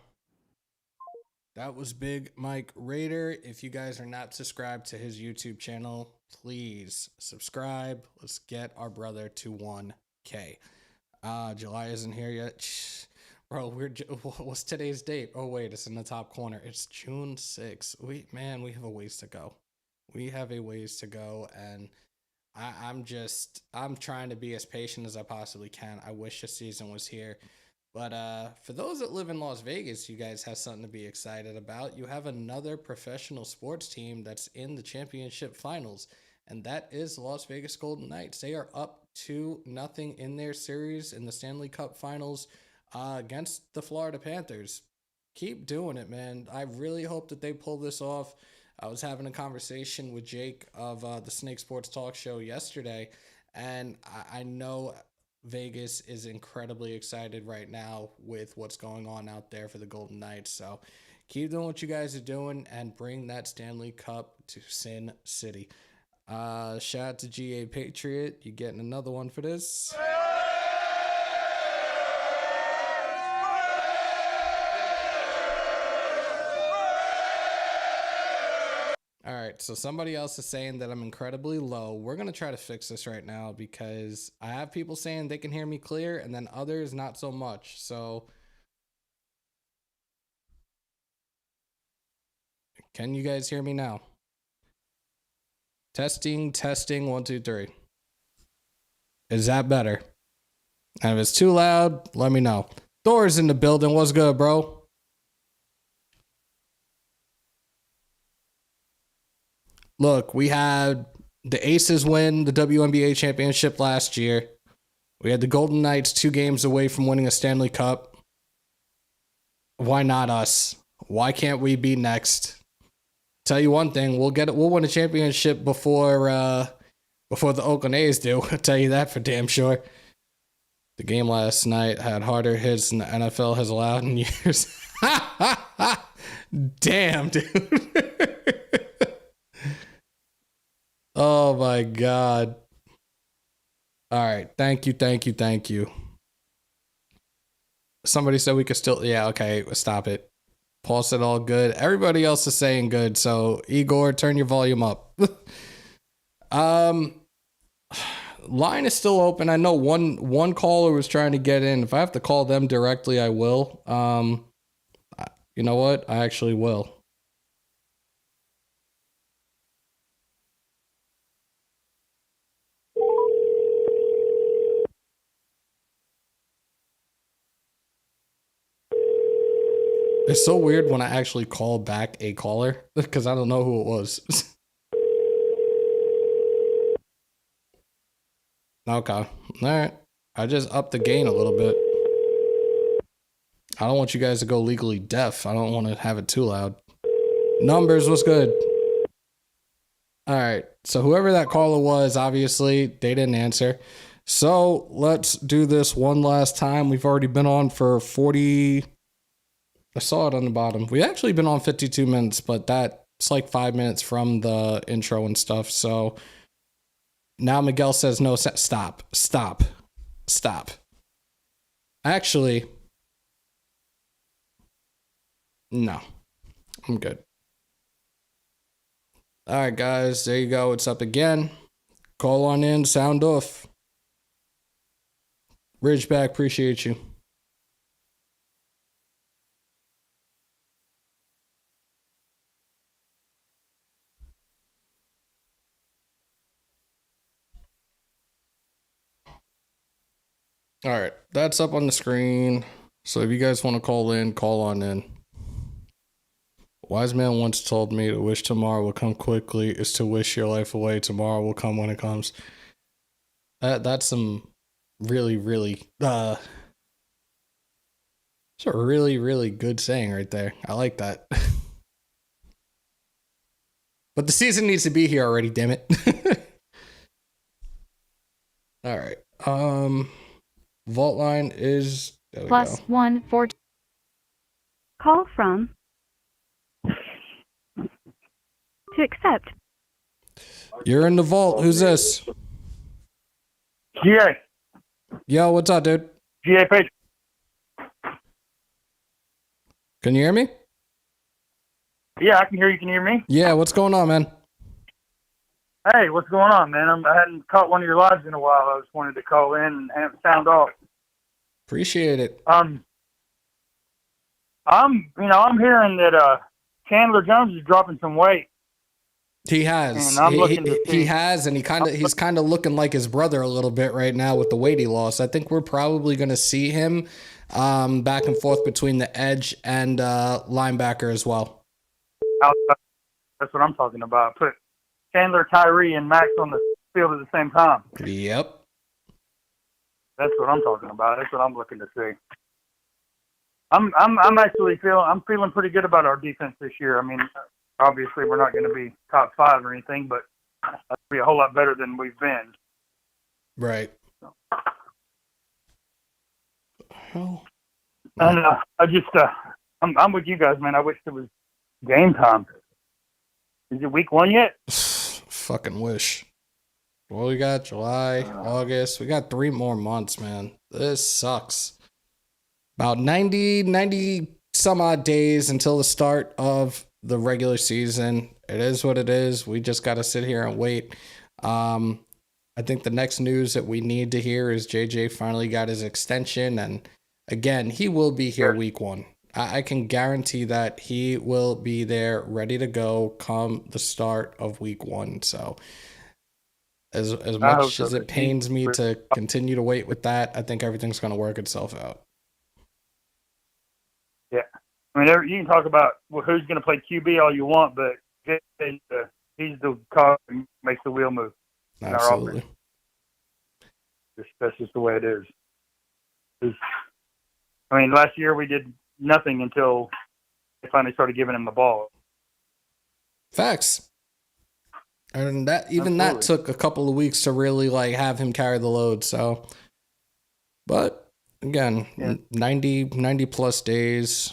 That was Big Mike Raider. If you guys are not subscribed to his YouTube channel, please subscribe. Let's get our brother to 1K. July isn't here yet. Bro, what's today's date? Oh, wait, it's in the top corner. It's June 6th. We have a ways to go. We have a ways to go, and I'm trying to be as patient as I possibly can. I wish the season was here. But for those that live in Las Vegas, you guys have something to be excited about. You have another professional sports team that's in the championship finals, and that is Las Vegas Golden Knights. They are up 2-0 in their series in the Stanley Cup Finals against the Florida Panthers. Keep doing it, man. I really hope that they pull this off. I was having a conversation with Jake of the Snake Sports Talk Show yesterday, and I know Vegas is incredibly excited right now with what's going on out there for the Golden Knights. So keep doing what you guys are doing and bring that Stanley Cup to Sin City. Shout out to GA Patriot. You're getting another one for this. All right, so somebody else is saying that I'm incredibly low. We're going to try to fix this right now because I have people saying they can hear me clear and then others not so much. So can you guys hear me now? Testing, 1, 2, 3. Is that better? And if it's too loud, let me know. Thor's in the building. What's good, bro? Look, we had the Aces win the WNBA championship last year. We had the Golden Knights 2 games away from winning a Stanley Cup. Why not us? Why can't we be next tell you one thing, we'll win a championship before the Oakland A's do. I'll tell you that for damn sure. The game last night had harder hits than the NFL has allowed in years. Damn, dude. Oh my God. All right. Thank you. Somebody said we could still, yeah, okay, stop it. Paul said all good. Everybody else is saying good. So Igor, turn your volume up. Line is still open. I know one caller was trying to get in. If I have to call them directly, I will. You know what? I actually will. It's so weird when I actually call back a caller because I don't know who it was. Okay. All right. I just upped the gain a little bit. I don't want you guys to go legally deaf. I don't want to have it too loud. Numbers, what's good? All right. So whoever that caller was, obviously, they didn't answer. So let's do this one last time. We've already been on for 40. I saw it on the bottom. We actually been on 52 minutes, but that's like 5 minutes from the intro and stuff. So now Miguel says, no, stop. Actually, no, I'm good. All right, guys, there you go. It's up again. Call on in, sound off. Ridgeback, appreciate you. All right, that's up on the screen. So if you guys want to call in, call on in. Wise man once told me to wish tomorrow will come quickly is to wish your life away. Tomorrow will come when it comes. That's some really, really, it's a really, really good saying right there. I like that. But the season needs to be here already, damn it. All right. Vault line is +1 4. Call from to accept. You're in the vault. Who's this? GA. Yo, what's up, dude? GA Page. Can you hear me? Yeah, I can hear you. Can you hear me? Yeah, what's going on, man? Hey, what's going on, man? I hadn't caught one of your lives in a while. I just wanted to call in and have it sound off. Appreciate it. I'm hearing that Chandler Jones is dropping some weight. He has. And I'm looking to see. He has, and he's kind of looking like his brother a little bit right now with the weight he lost. I think we're probably going to see him back and forth between the edge and linebacker as well. That's what I'm talking about. Put Chandler, Tyree, and Max on the field at the same time. Yep. That's what I'm talking about. That's what I'm looking to see. I'm feeling pretty good about our defense this year. I mean, obviously we're not going to be top 5 or anything, but that'll be a whole lot better than we've been. Right. And I'm with you guys, man. I wish it was game time. Is it week 1 yet? Fucking wish. Well, we got July, August. We got 3 more months, man. This sucks. About 90 some odd days until the start of the regular season. It is what it is. We just got to sit here and wait. I think the next news that we need to hear is JJ finally got his extension. And again, he will be here week 1. I can guarantee that he will be there ready to go come the start of week 1. So as much as it pains me to continue to wait with that, I think everything's going to work itself out. Yeah. I mean, you can talk about who's going to play QB all you want, but he's the cog that makes the wheel move. Absolutely. That's just the way it is. I mean, last year we did nothing until they finally started giving him the ball. Facts. And that that took a couple of weeks to really like have him carry the load. So, but again, 90 plus days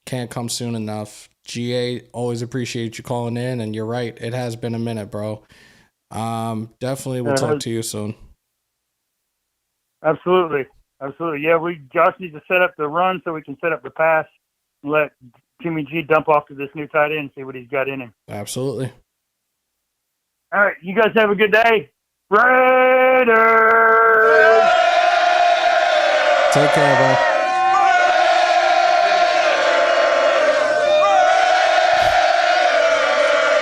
can't come soon enough. GA, always appreciate you calling in, and you're right, it has been a minute, bro. Definitely we'll talk to you soon. Absolutely. Yeah, Josh needs to set up the run so we can set up the pass and let Jimmy G dump off to this new tight end and see what he's got in him. Absolutely. All right, you guys have a good day. Raiders! Take care, bro.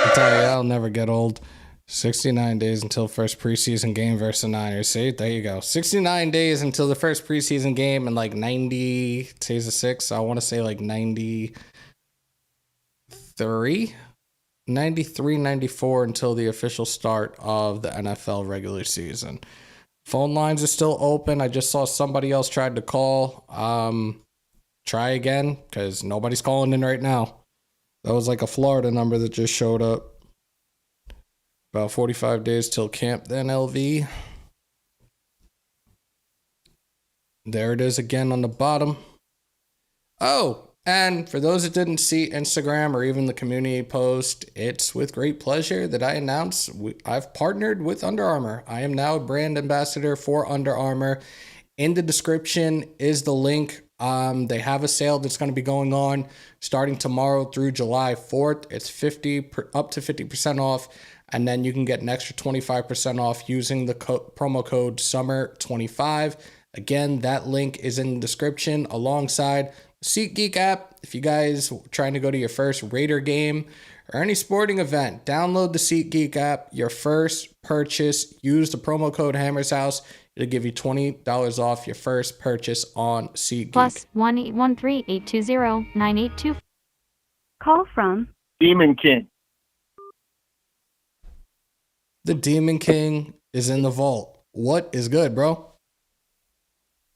I tell you, that'll never get old. 69 days until first preseason game versus the Niners. See, there you go. 69 days until the first preseason game, and like 90, today's the 6th, so I want to say like 93, 94 until the official start of the NFL regular season. Phone lines are still open. I just saw somebody else tried to call. Try again, because nobody's calling in right now. That was like a Florida number that just showed up. About 45 days till camp then, LV. There it is again on the bottom. Oh, and for those that didn't see Instagram or even the community post, it's with great pleasure that I announce I've partnered with Under Armour. I am now a brand ambassador for Under Armour. In the description is the link. They have a sale that's going to be going on starting tomorrow through July 4th. It's up to 50% off. And then you can get an extra 25% off using the promo code SUMMER25. Again, that link is in the description alongside the SeatGeek app. If you guys trying to go to your first Raider game or any sporting event, download the SeatGeek app. Your first purchase, use the promo code HammersHouse. It'll give you $20 off your first purchase on SeatGeek. Plus 1-813-820-9824. Call from Demon King. The Demon King is in the vault. What is good, bro?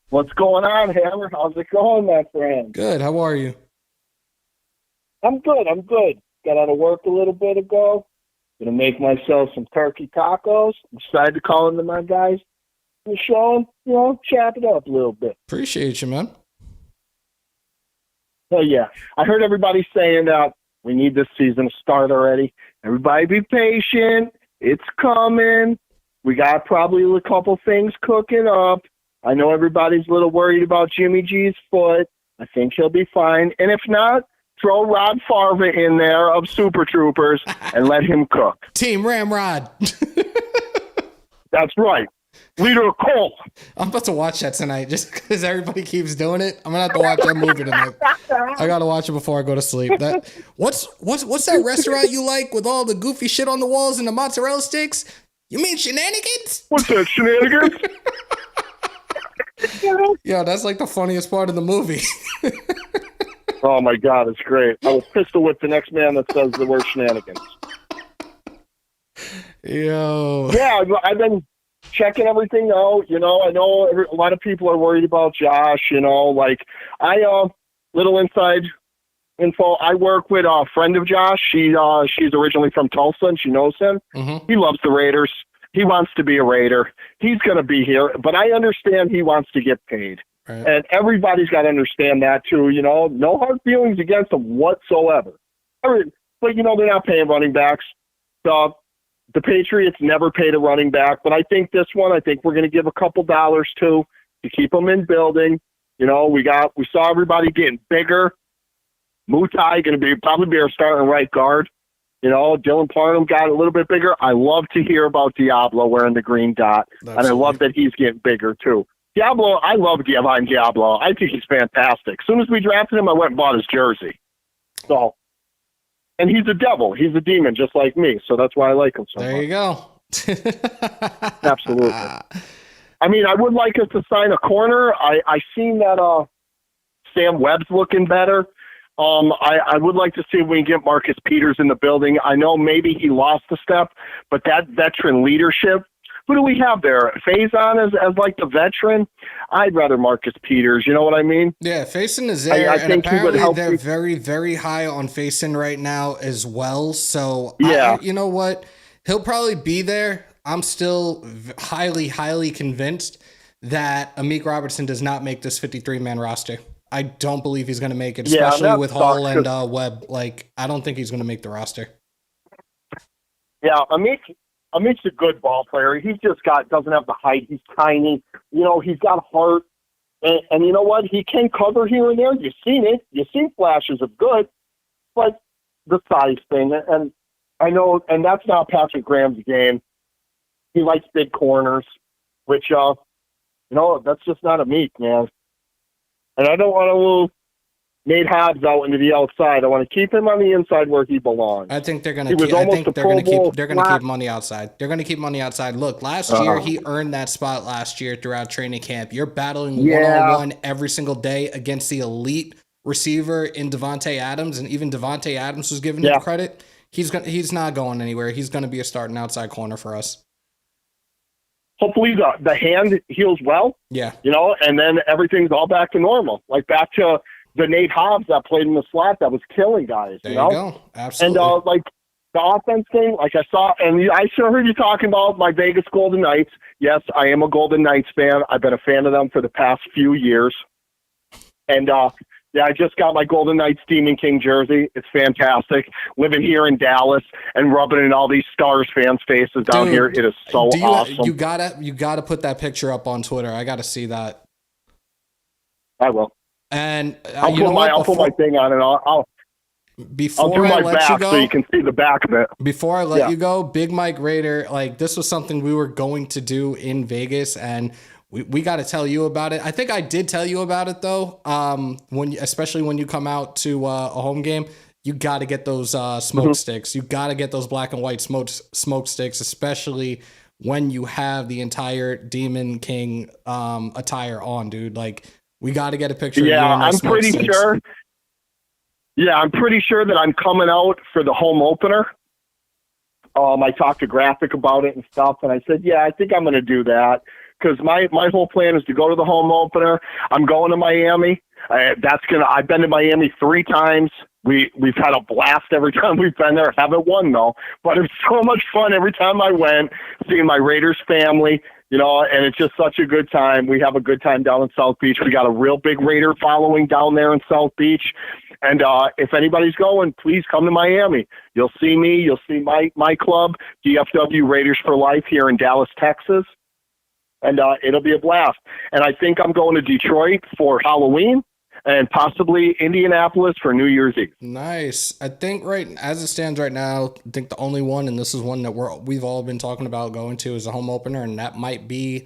What's going on, Hammer? How's it going, my friend? Good. How are you? I'm good. Got out of work a little bit ago. Gonna make myself some turkey tacos. Decided to call into my guys the show and, chop it up a little bit. Appreciate you, man. Oh, yeah. I heard everybody saying that we need this season to start already. Everybody be patient. It's coming. We got probably a couple things cooking up. I know everybody's a little worried about Jimmy G's foot. I think he'll be fine. And if not, throw Rod Farva in there of Super Troopers and let him cook. Team Ramrod. That's right. Leader Cole. I'm about to watch that tonight just because everybody keeps doing it. I'm going to have to watch that movie tonight. I got to watch it before I go to sleep. What's that restaurant you like with all the goofy shit on the walls and the mozzarella sticks? You mean Shenanigans? What's that, Shenanigans? Yeah, that's like the funniest part of the movie. Oh, my God, it's great. I was pistol whipped the next man that says the word Shenanigans. Yo. Yeah, I've been checking everything out. I know a lot of people are worried about Josh. Little inside info. I work with a friend of Josh. She's originally from Tulsa, and she knows him. Mm-hmm. He loves the Raiders. He wants to be a Raider. He's going to be here, but I understand he wants to get paid. Right. And everybody's got to understand that, too. No hard feelings against him whatsoever. But, they're not paying running backs. The Patriots never paid a running back, but I think this one, we're going to give a couple dollars to keep them in building. We saw everybody getting bigger. Mutai going to probably be our starting right guard. Dylan Parham got a little bit bigger. I love to hear about Deablo wearing the green dot, and I love that he's getting bigger too. Deablo, I love Devine Deablo. I think he's fantastic. As soon as we drafted him, I went and bought his jersey. So. And he's a devil. He's a demon, just like me. So that's why I like him so much. There you go. Absolutely. I mean, I would like us to sign a corner. I seen that Sam Webb's looking better. I would like to see if we can get Marcus Peters in the building. I know maybe he lost a step, but that veteran leadership who do we have there? Faison as like the veteran? I'd rather Marcus Peters. You know what I mean? Yeah, Faison is there, I and think he would apparently help they're you. very, very high on Faison right now as well. So, Yeah. you know what? He'll probably be there. I'm still highly, highly convinced that Amik Robertson does not make this 53-man roster. I don't believe he's going to make it, Yeah, especially that with sucks, Hall and Webb. Like, I don't think he's going to make the roster. Yeah, Amik's a good ball player. He's just doesn't have the height. He's tiny. You know, he's got heart. And you know what? He can cover here and there. You've seen it. You've seen flashes of good. But the size thing, and I know, and that's not Patrick Graham's game. He likes big corners, which, you know, that's just not Amik, man. And I don't want to move Nate Hobbs out into the outside. I want to keep him on the inside where he belongs. I think they're going He to was keep. I almost think a they're Pro going to Bowl keep. They're going to slot. keep money outside. They're going to keep money outside. Look, last Uh-huh. year he earned that spot last year throughout training camp. You're battling Yeah. one-on-one every single day against the elite receiver in Devontae Adams, and even Devontae Adams was giving him credit. He's not going anywhere. He's going to be a starting outside corner for us. Hopefully the hand heals well. Yeah. You know, and then everything's all back to normal. Like back to the Nate Hobbs that played in the slot that was killing guys. There you know? go. Absolutely. And like the offense thing, like I saw, and I sure heard you talking about my Vegas Golden Knights. Yes, I am a Golden Knights fan. I've been a fan of them for the past few years. And yeah, I just got my Golden Knights Demon King jersey. It's fantastic. Living here in Dallas and rubbing in all these Stars fans' faces down Dude, here. It is so awesome. You gotta put that picture up on Twitter. I gotta see that. I will. And I'll put my thing on, and I'll do my back so you can see the back of it. Before I let you go, Big Mike Raider, like this was something we were going to do in Vegas, and we got to tell you about it. I think I did tell you about it though. Especially when you come out to a home game, you got to get those smoke sticks. You got to get those black and white smoke sticks, especially when you have the entire Demon King attire on, dude. Like we got to get a picture. Yeah, of you in those I'm smoke pretty sticks. sure. Yeah, I'm pretty sure that I'm coming out for the home opener. I talked to Graphic about it and stuff, and I said, yeah, I think I'm going to do that because my whole plan is to go to the home opener. I'm going to Miami. I've been to Miami 3 times. We've had a blast every time we've been there. Haven't won though, but it's so much fun every time I went, seeing my Raiders family. You know, and it's just such a good time. We have a good time down in South Beach. We got a real big Raider following down there in South Beach. And if anybody's going, please come to Miami. You'll see me. You'll see my club, DFW Raiders for Life here in Dallas, Texas. And it'll be a blast. And I think I'm going to Detroit for Halloween and possibly Indianapolis for New Year's Eve. Nice. I think as it stands right now, I think the only one, and this is one that we've all been talking about going to, is a home opener, and that might be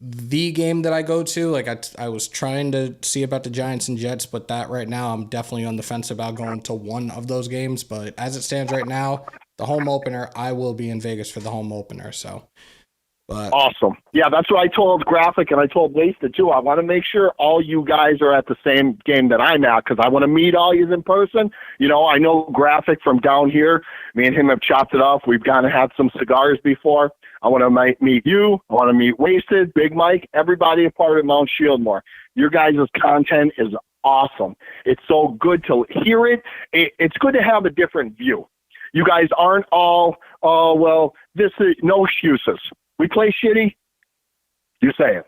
the game that I go to. Like I was trying to see about the Giants and Jets, but that right now I'm definitely on the fence about going to one of those games. But as it stands right now, the home opener, I will be in Vegas for the home opener. So. But awesome. Yeah, that's what I told Graphic and I told Wasted too. I want to make sure all you guys are at the same game that I'm at because I want to meet all you in person. You know, I know Graphic from down here. Me and him have chopped it up. We've gone and had some cigars before. I want to meet you. I want to meet Wasted, Big Mike, everybody a part of Mount Shieldmore. Your guys' content is awesome. It's so good to hear it. It's good to have a different view. You guys aren't all, oh, well, this is no excuses. We play shitty, you say it.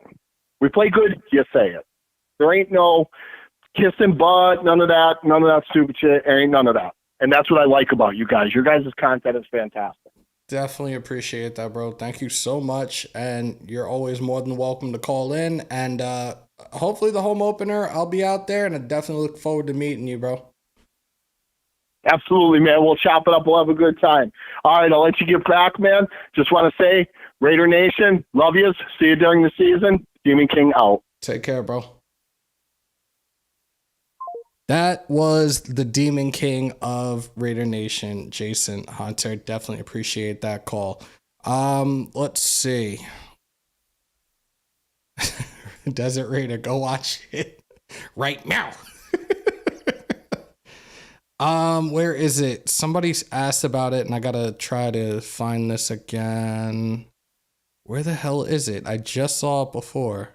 We play good, you say it. There ain't no kissing butt, none of that stupid shit. There ain't none of that. And that's what I like about you guys. Your guys' content is fantastic. Definitely appreciate that, bro. Thank you so much. And you're always more than welcome to call in. And hopefully the home opener, I'll be out there, and I definitely look forward to meeting you, bro. Absolutely, man. We'll chop it up. We'll have a good time. All right, I'll let you get back, man. Just want to say, Raider Nation, love yous. See you during the season. Demon King out. Take care, bro. That was the Demon King of Raider Nation, Jason Hunter. Definitely appreciate that call. Let's see. Desert Raider, go watch it right now. Where is it? Somebody's asked about it, and I gotta try to find this again. Where the hell is it? I just saw it before.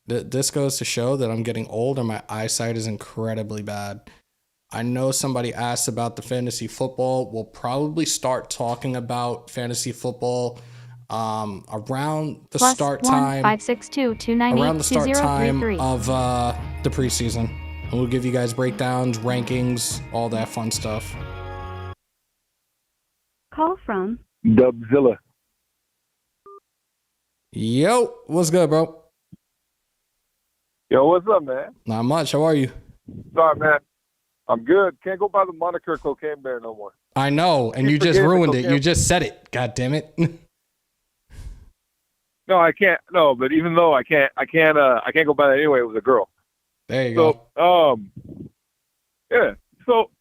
This goes to show that I'm getting old and my eyesight is incredibly bad. I know somebody asked about the fantasy football. We'll probably start talking about fantasy football around the start time. 562-298-2033. Around the start time of the preseason. And we'll give you guys breakdowns, rankings, all that fun stuff. Call from Dubzilla. Yo, what's good, bro? Yo, what's up, man? Not much. How are you? Sorry, man. I'm good. Can't go by the moniker Cocaine Bear no more. I know, and Keep you just forgetting the ruined it. cocaine- You just said it. God damn it. No, I can't. No, but even though I can't go by that anyway. It was a girl. There you go. Yeah. So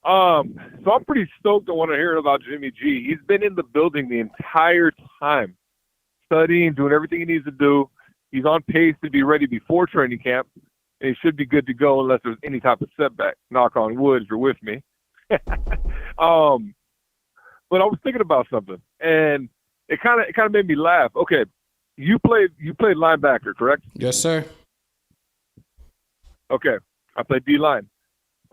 I'm pretty stoked to want to hear about Jimmy G. He's been in the building the entire time, studying, doing everything he needs to do. He's on pace to be ready before training camp, and he should be good to go unless there's any type of setback. Knock on wood if you're with me. But I was thinking about something, and it kind of made me laugh. Okay, you played linebacker, correct? Yes, sir. Okay, I played D-line.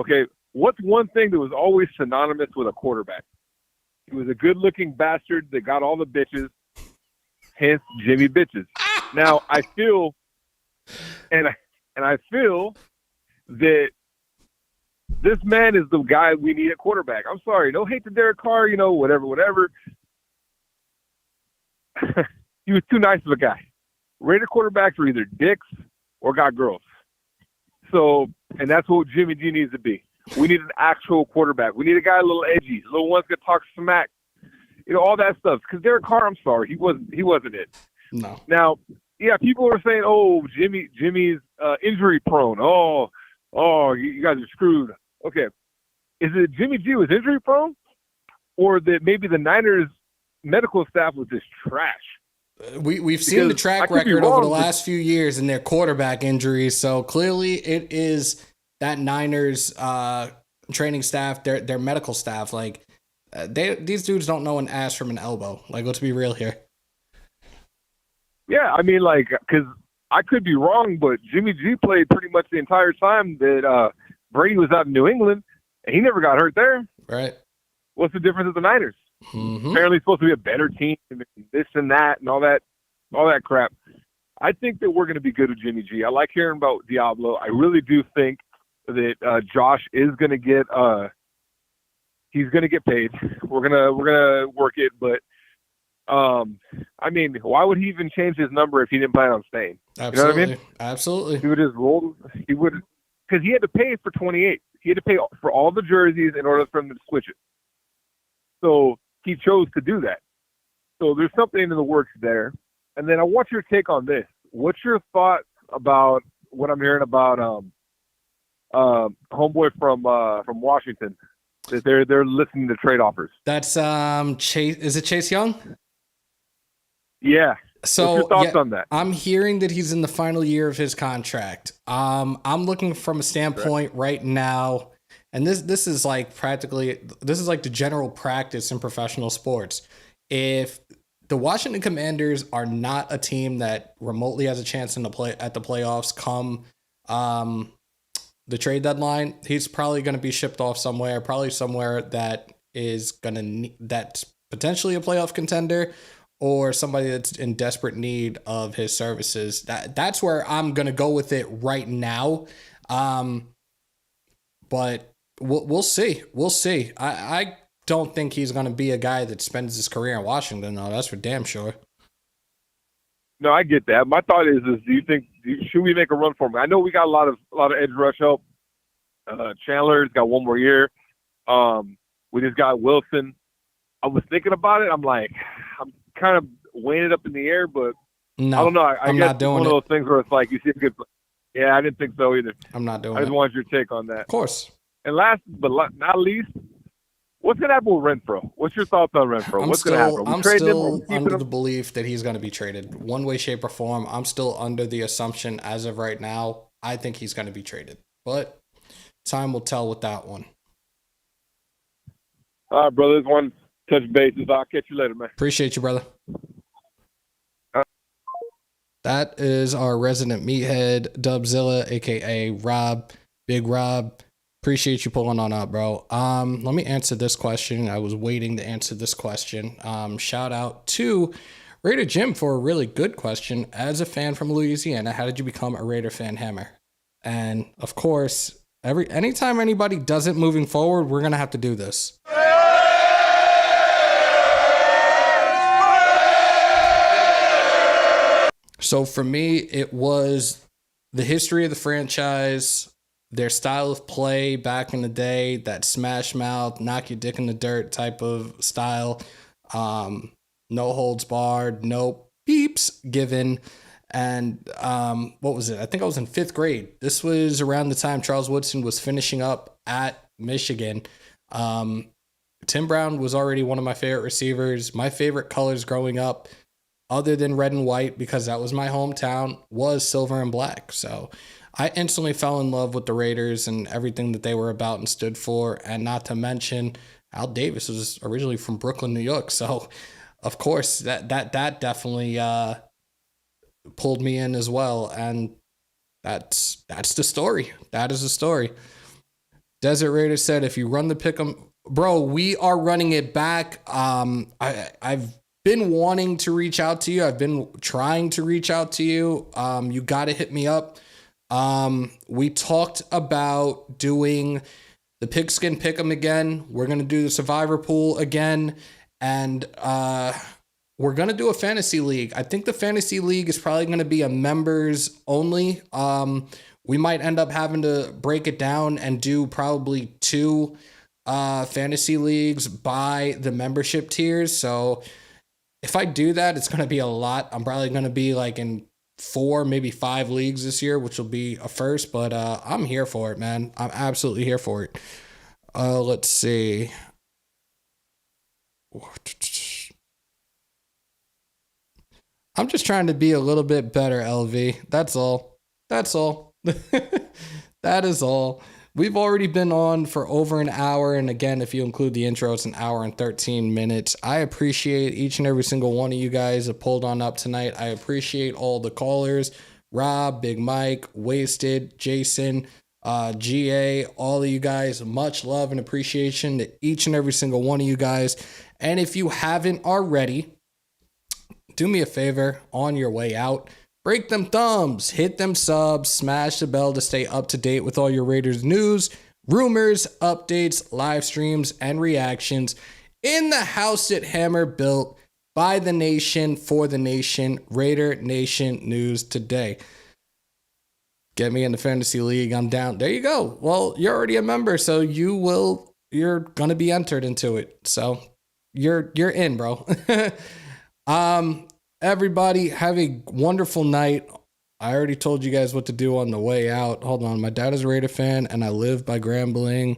Okay, what's one thing that was always synonymous with a quarterback? He was a good-looking bastard that got all the bitches, hence Jimmy Bitches. Now, I feel, and I feel that this man is the guy we need at quarterback. I'm sorry, no hate to Derek Carr, whatever. He was too nice of a guy. Rated quarterbacks are either dicks or got girls. So, and that's what Jimmy G needs to be. We need an actual quarterback. We need a guy a little edgy, a little one's gonna talk smack, all that stuff. Because Derek Carr, I'm sorry, he wasn't it. No. Now, yeah, people are saying, "Oh, Jimmy's injury prone. Oh, you guys are screwed." Okay, is it Jimmy G was injury prone, or that maybe the Niners medical staff was just trash? We've seen the track record over the last few years in their quarterback injuries, so clearly it is that Niners training staff, their medical staff. Like these dudes don't know an ass from an elbow. Like, let's be real here. Yeah, I mean, because I could be wrong, but Jimmy G played pretty much the entire time that Brady was out in New England, and he never got hurt there. Right. What's the difference with the Niners? Mm-hmm. Apparently supposed to be a better team, and this and that, and all that crap. I think that we're going to be good with Jimmy G. I like hearing about Deablo. I really do think that Josh is going to get he's going to get paid. We're gonna work it, but I mean, why would he even change his number if he didn't plan on staying? Absolutely. You know what I mean? Absolutely. He would just roll. He would, because he had to pay for 28. He had to pay for all the jerseys in order for him to switch it. So he chose to do that. So there's something in the works there. And then I want your take on this. What's your thoughts about what I'm hearing about homeboy from Washington? That they're listening to trade offers. That's Chase. Is it Chase Young? Yeah. So what's your thoughts on that? I'm hearing that he's in the final year of his contract. I'm looking from a standpoint right now, and this is like the general practice in professional sports. If the Washington Commanders are not a team that remotely has a chance at the playoffs come the trade deadline, he's probably going to be shipped off somewhere, probably somewhere that is that's potentially a playoff contender, or somebody that's in desperate need of his services. That's where I'm going to go with it right now. But we'll see. We'll see. I don't think he's going to be a guy that spends his career in Washington, though. That's for damn sure. No, I get that. My thought is do you think should we make a run for him? I know we got a lot of edge rush help. Chandler's got one more year. We just got Wilson. I was thinking about it. I'm kind of weighing it up in the air, but no, I don't know. I I'm guess not doing it's one of those things where it's like you see a good. Yeah, I didn't think so either. I'm not doing it. I just wanted your take on that. Of course. And last but not least, what's going to happen with Renfro? What's your thoughts on Renfro? What's going to happen? I'm still under the belief that he's going to be traded one way, shape, or form. I'm still under the assumption as of right now. I think he's going to be traded, but time will tell with that one. All right, brothers. touch bases. I'll catch you later, man. Appreciate you, brother. That is our resident meathead, Dubzilla, aka Rob, Big Rob. Appreciate you pulling on up, bro. Let me answer this question. I was waiting to answer this question. Shout out to Raider Jim for a really good question. As a fan from Louisiana, how did you become a Raider fan, Hammer? And of course, anytime anybody does it moving forward, we're gonna have to do this. So for me, it was the history of the franchise, their style of play back in the day, that smash mouth, knock your dick in the dirt type of style. No holds barred, no beeps given. And what was it? I think I was in 5th grade. This was around the time Charles Woodson was finishing up at Michigan. Tim Brown was already one of my favorite receivers. My favorite colors growing up, other than red and white, because that was my hometown, was silver and black. So I instantly fell in love with the Raiders and everything that they were about and stood for. And not to mention, Al Davis was originally from Brooklyn, New York. So of course that definitely pulled me in as well. And that's the story. That is the story. Desert Raider said, if you run the pick'em, bro, we are running it back. I've been wanting to reach out to you. I've been trying to reach out to you. You got to hit me up. We talked about doing the pigskin pick'em again. We're going to do the survivor pool again. And we're going to do a fantasy league. I think the fantasy league is probably going to be a members only. We might end up having to break it down and do probably 2 fantasy leagues by the membership tiers. So if I do that, it's going to be a lot. I'm probably going to be like in 4, maybe 5 leagues this year, which will be a first, but I'm here for it, man. I'm absolutely here for it. Let's see. I'm just trying to be a little bit better, LV. That's all. That's all. That is all. We've already been on for over an hour. And again, if you include the intro, it's an hour and 13 minutes. I appreciate each and every single one of you guys that pulled on up tonight. I appreciate all the callers, Rob, Big Mike, Wasted, Jason, GA, all of you guys. Much love and appreciation to each and every single one of you guys. And if you haven't already, do me a favor on your way out. Break them thumbs, hit them subs, smash the bell to stay up to date with all your Raiders news, rumors, updates, live streams, and reactions in the house that Hammer built by the nation, for the nation, Raider Nation News Today. Get me in the fantasy league. I'm down. There you go. Well, you're already a member, so you're going to be entered into it. So you're in, bro. Everybody have a wonderful night. I already told you guys what to do on the way out. Hold on. My dad is a Raider fan and I live by Grambling.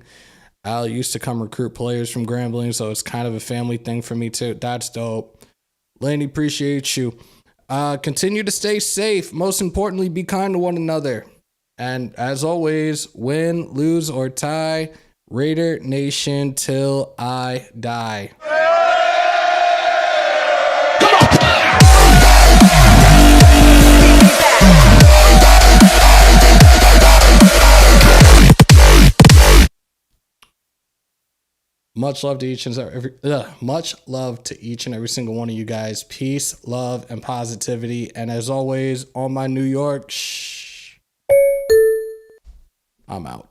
Al used to come recruit players from Grambling, so it's kind of a family thing for me too. That's dope. Laney, appreciate you. Continue to stay safe. Most importantly, be kind to one another. And as always, win, lose, or tie, Raider Nation till I die. Much love to each and every single one of you guys. Peace, love, and positivity. And as always, on my New York, I'm out.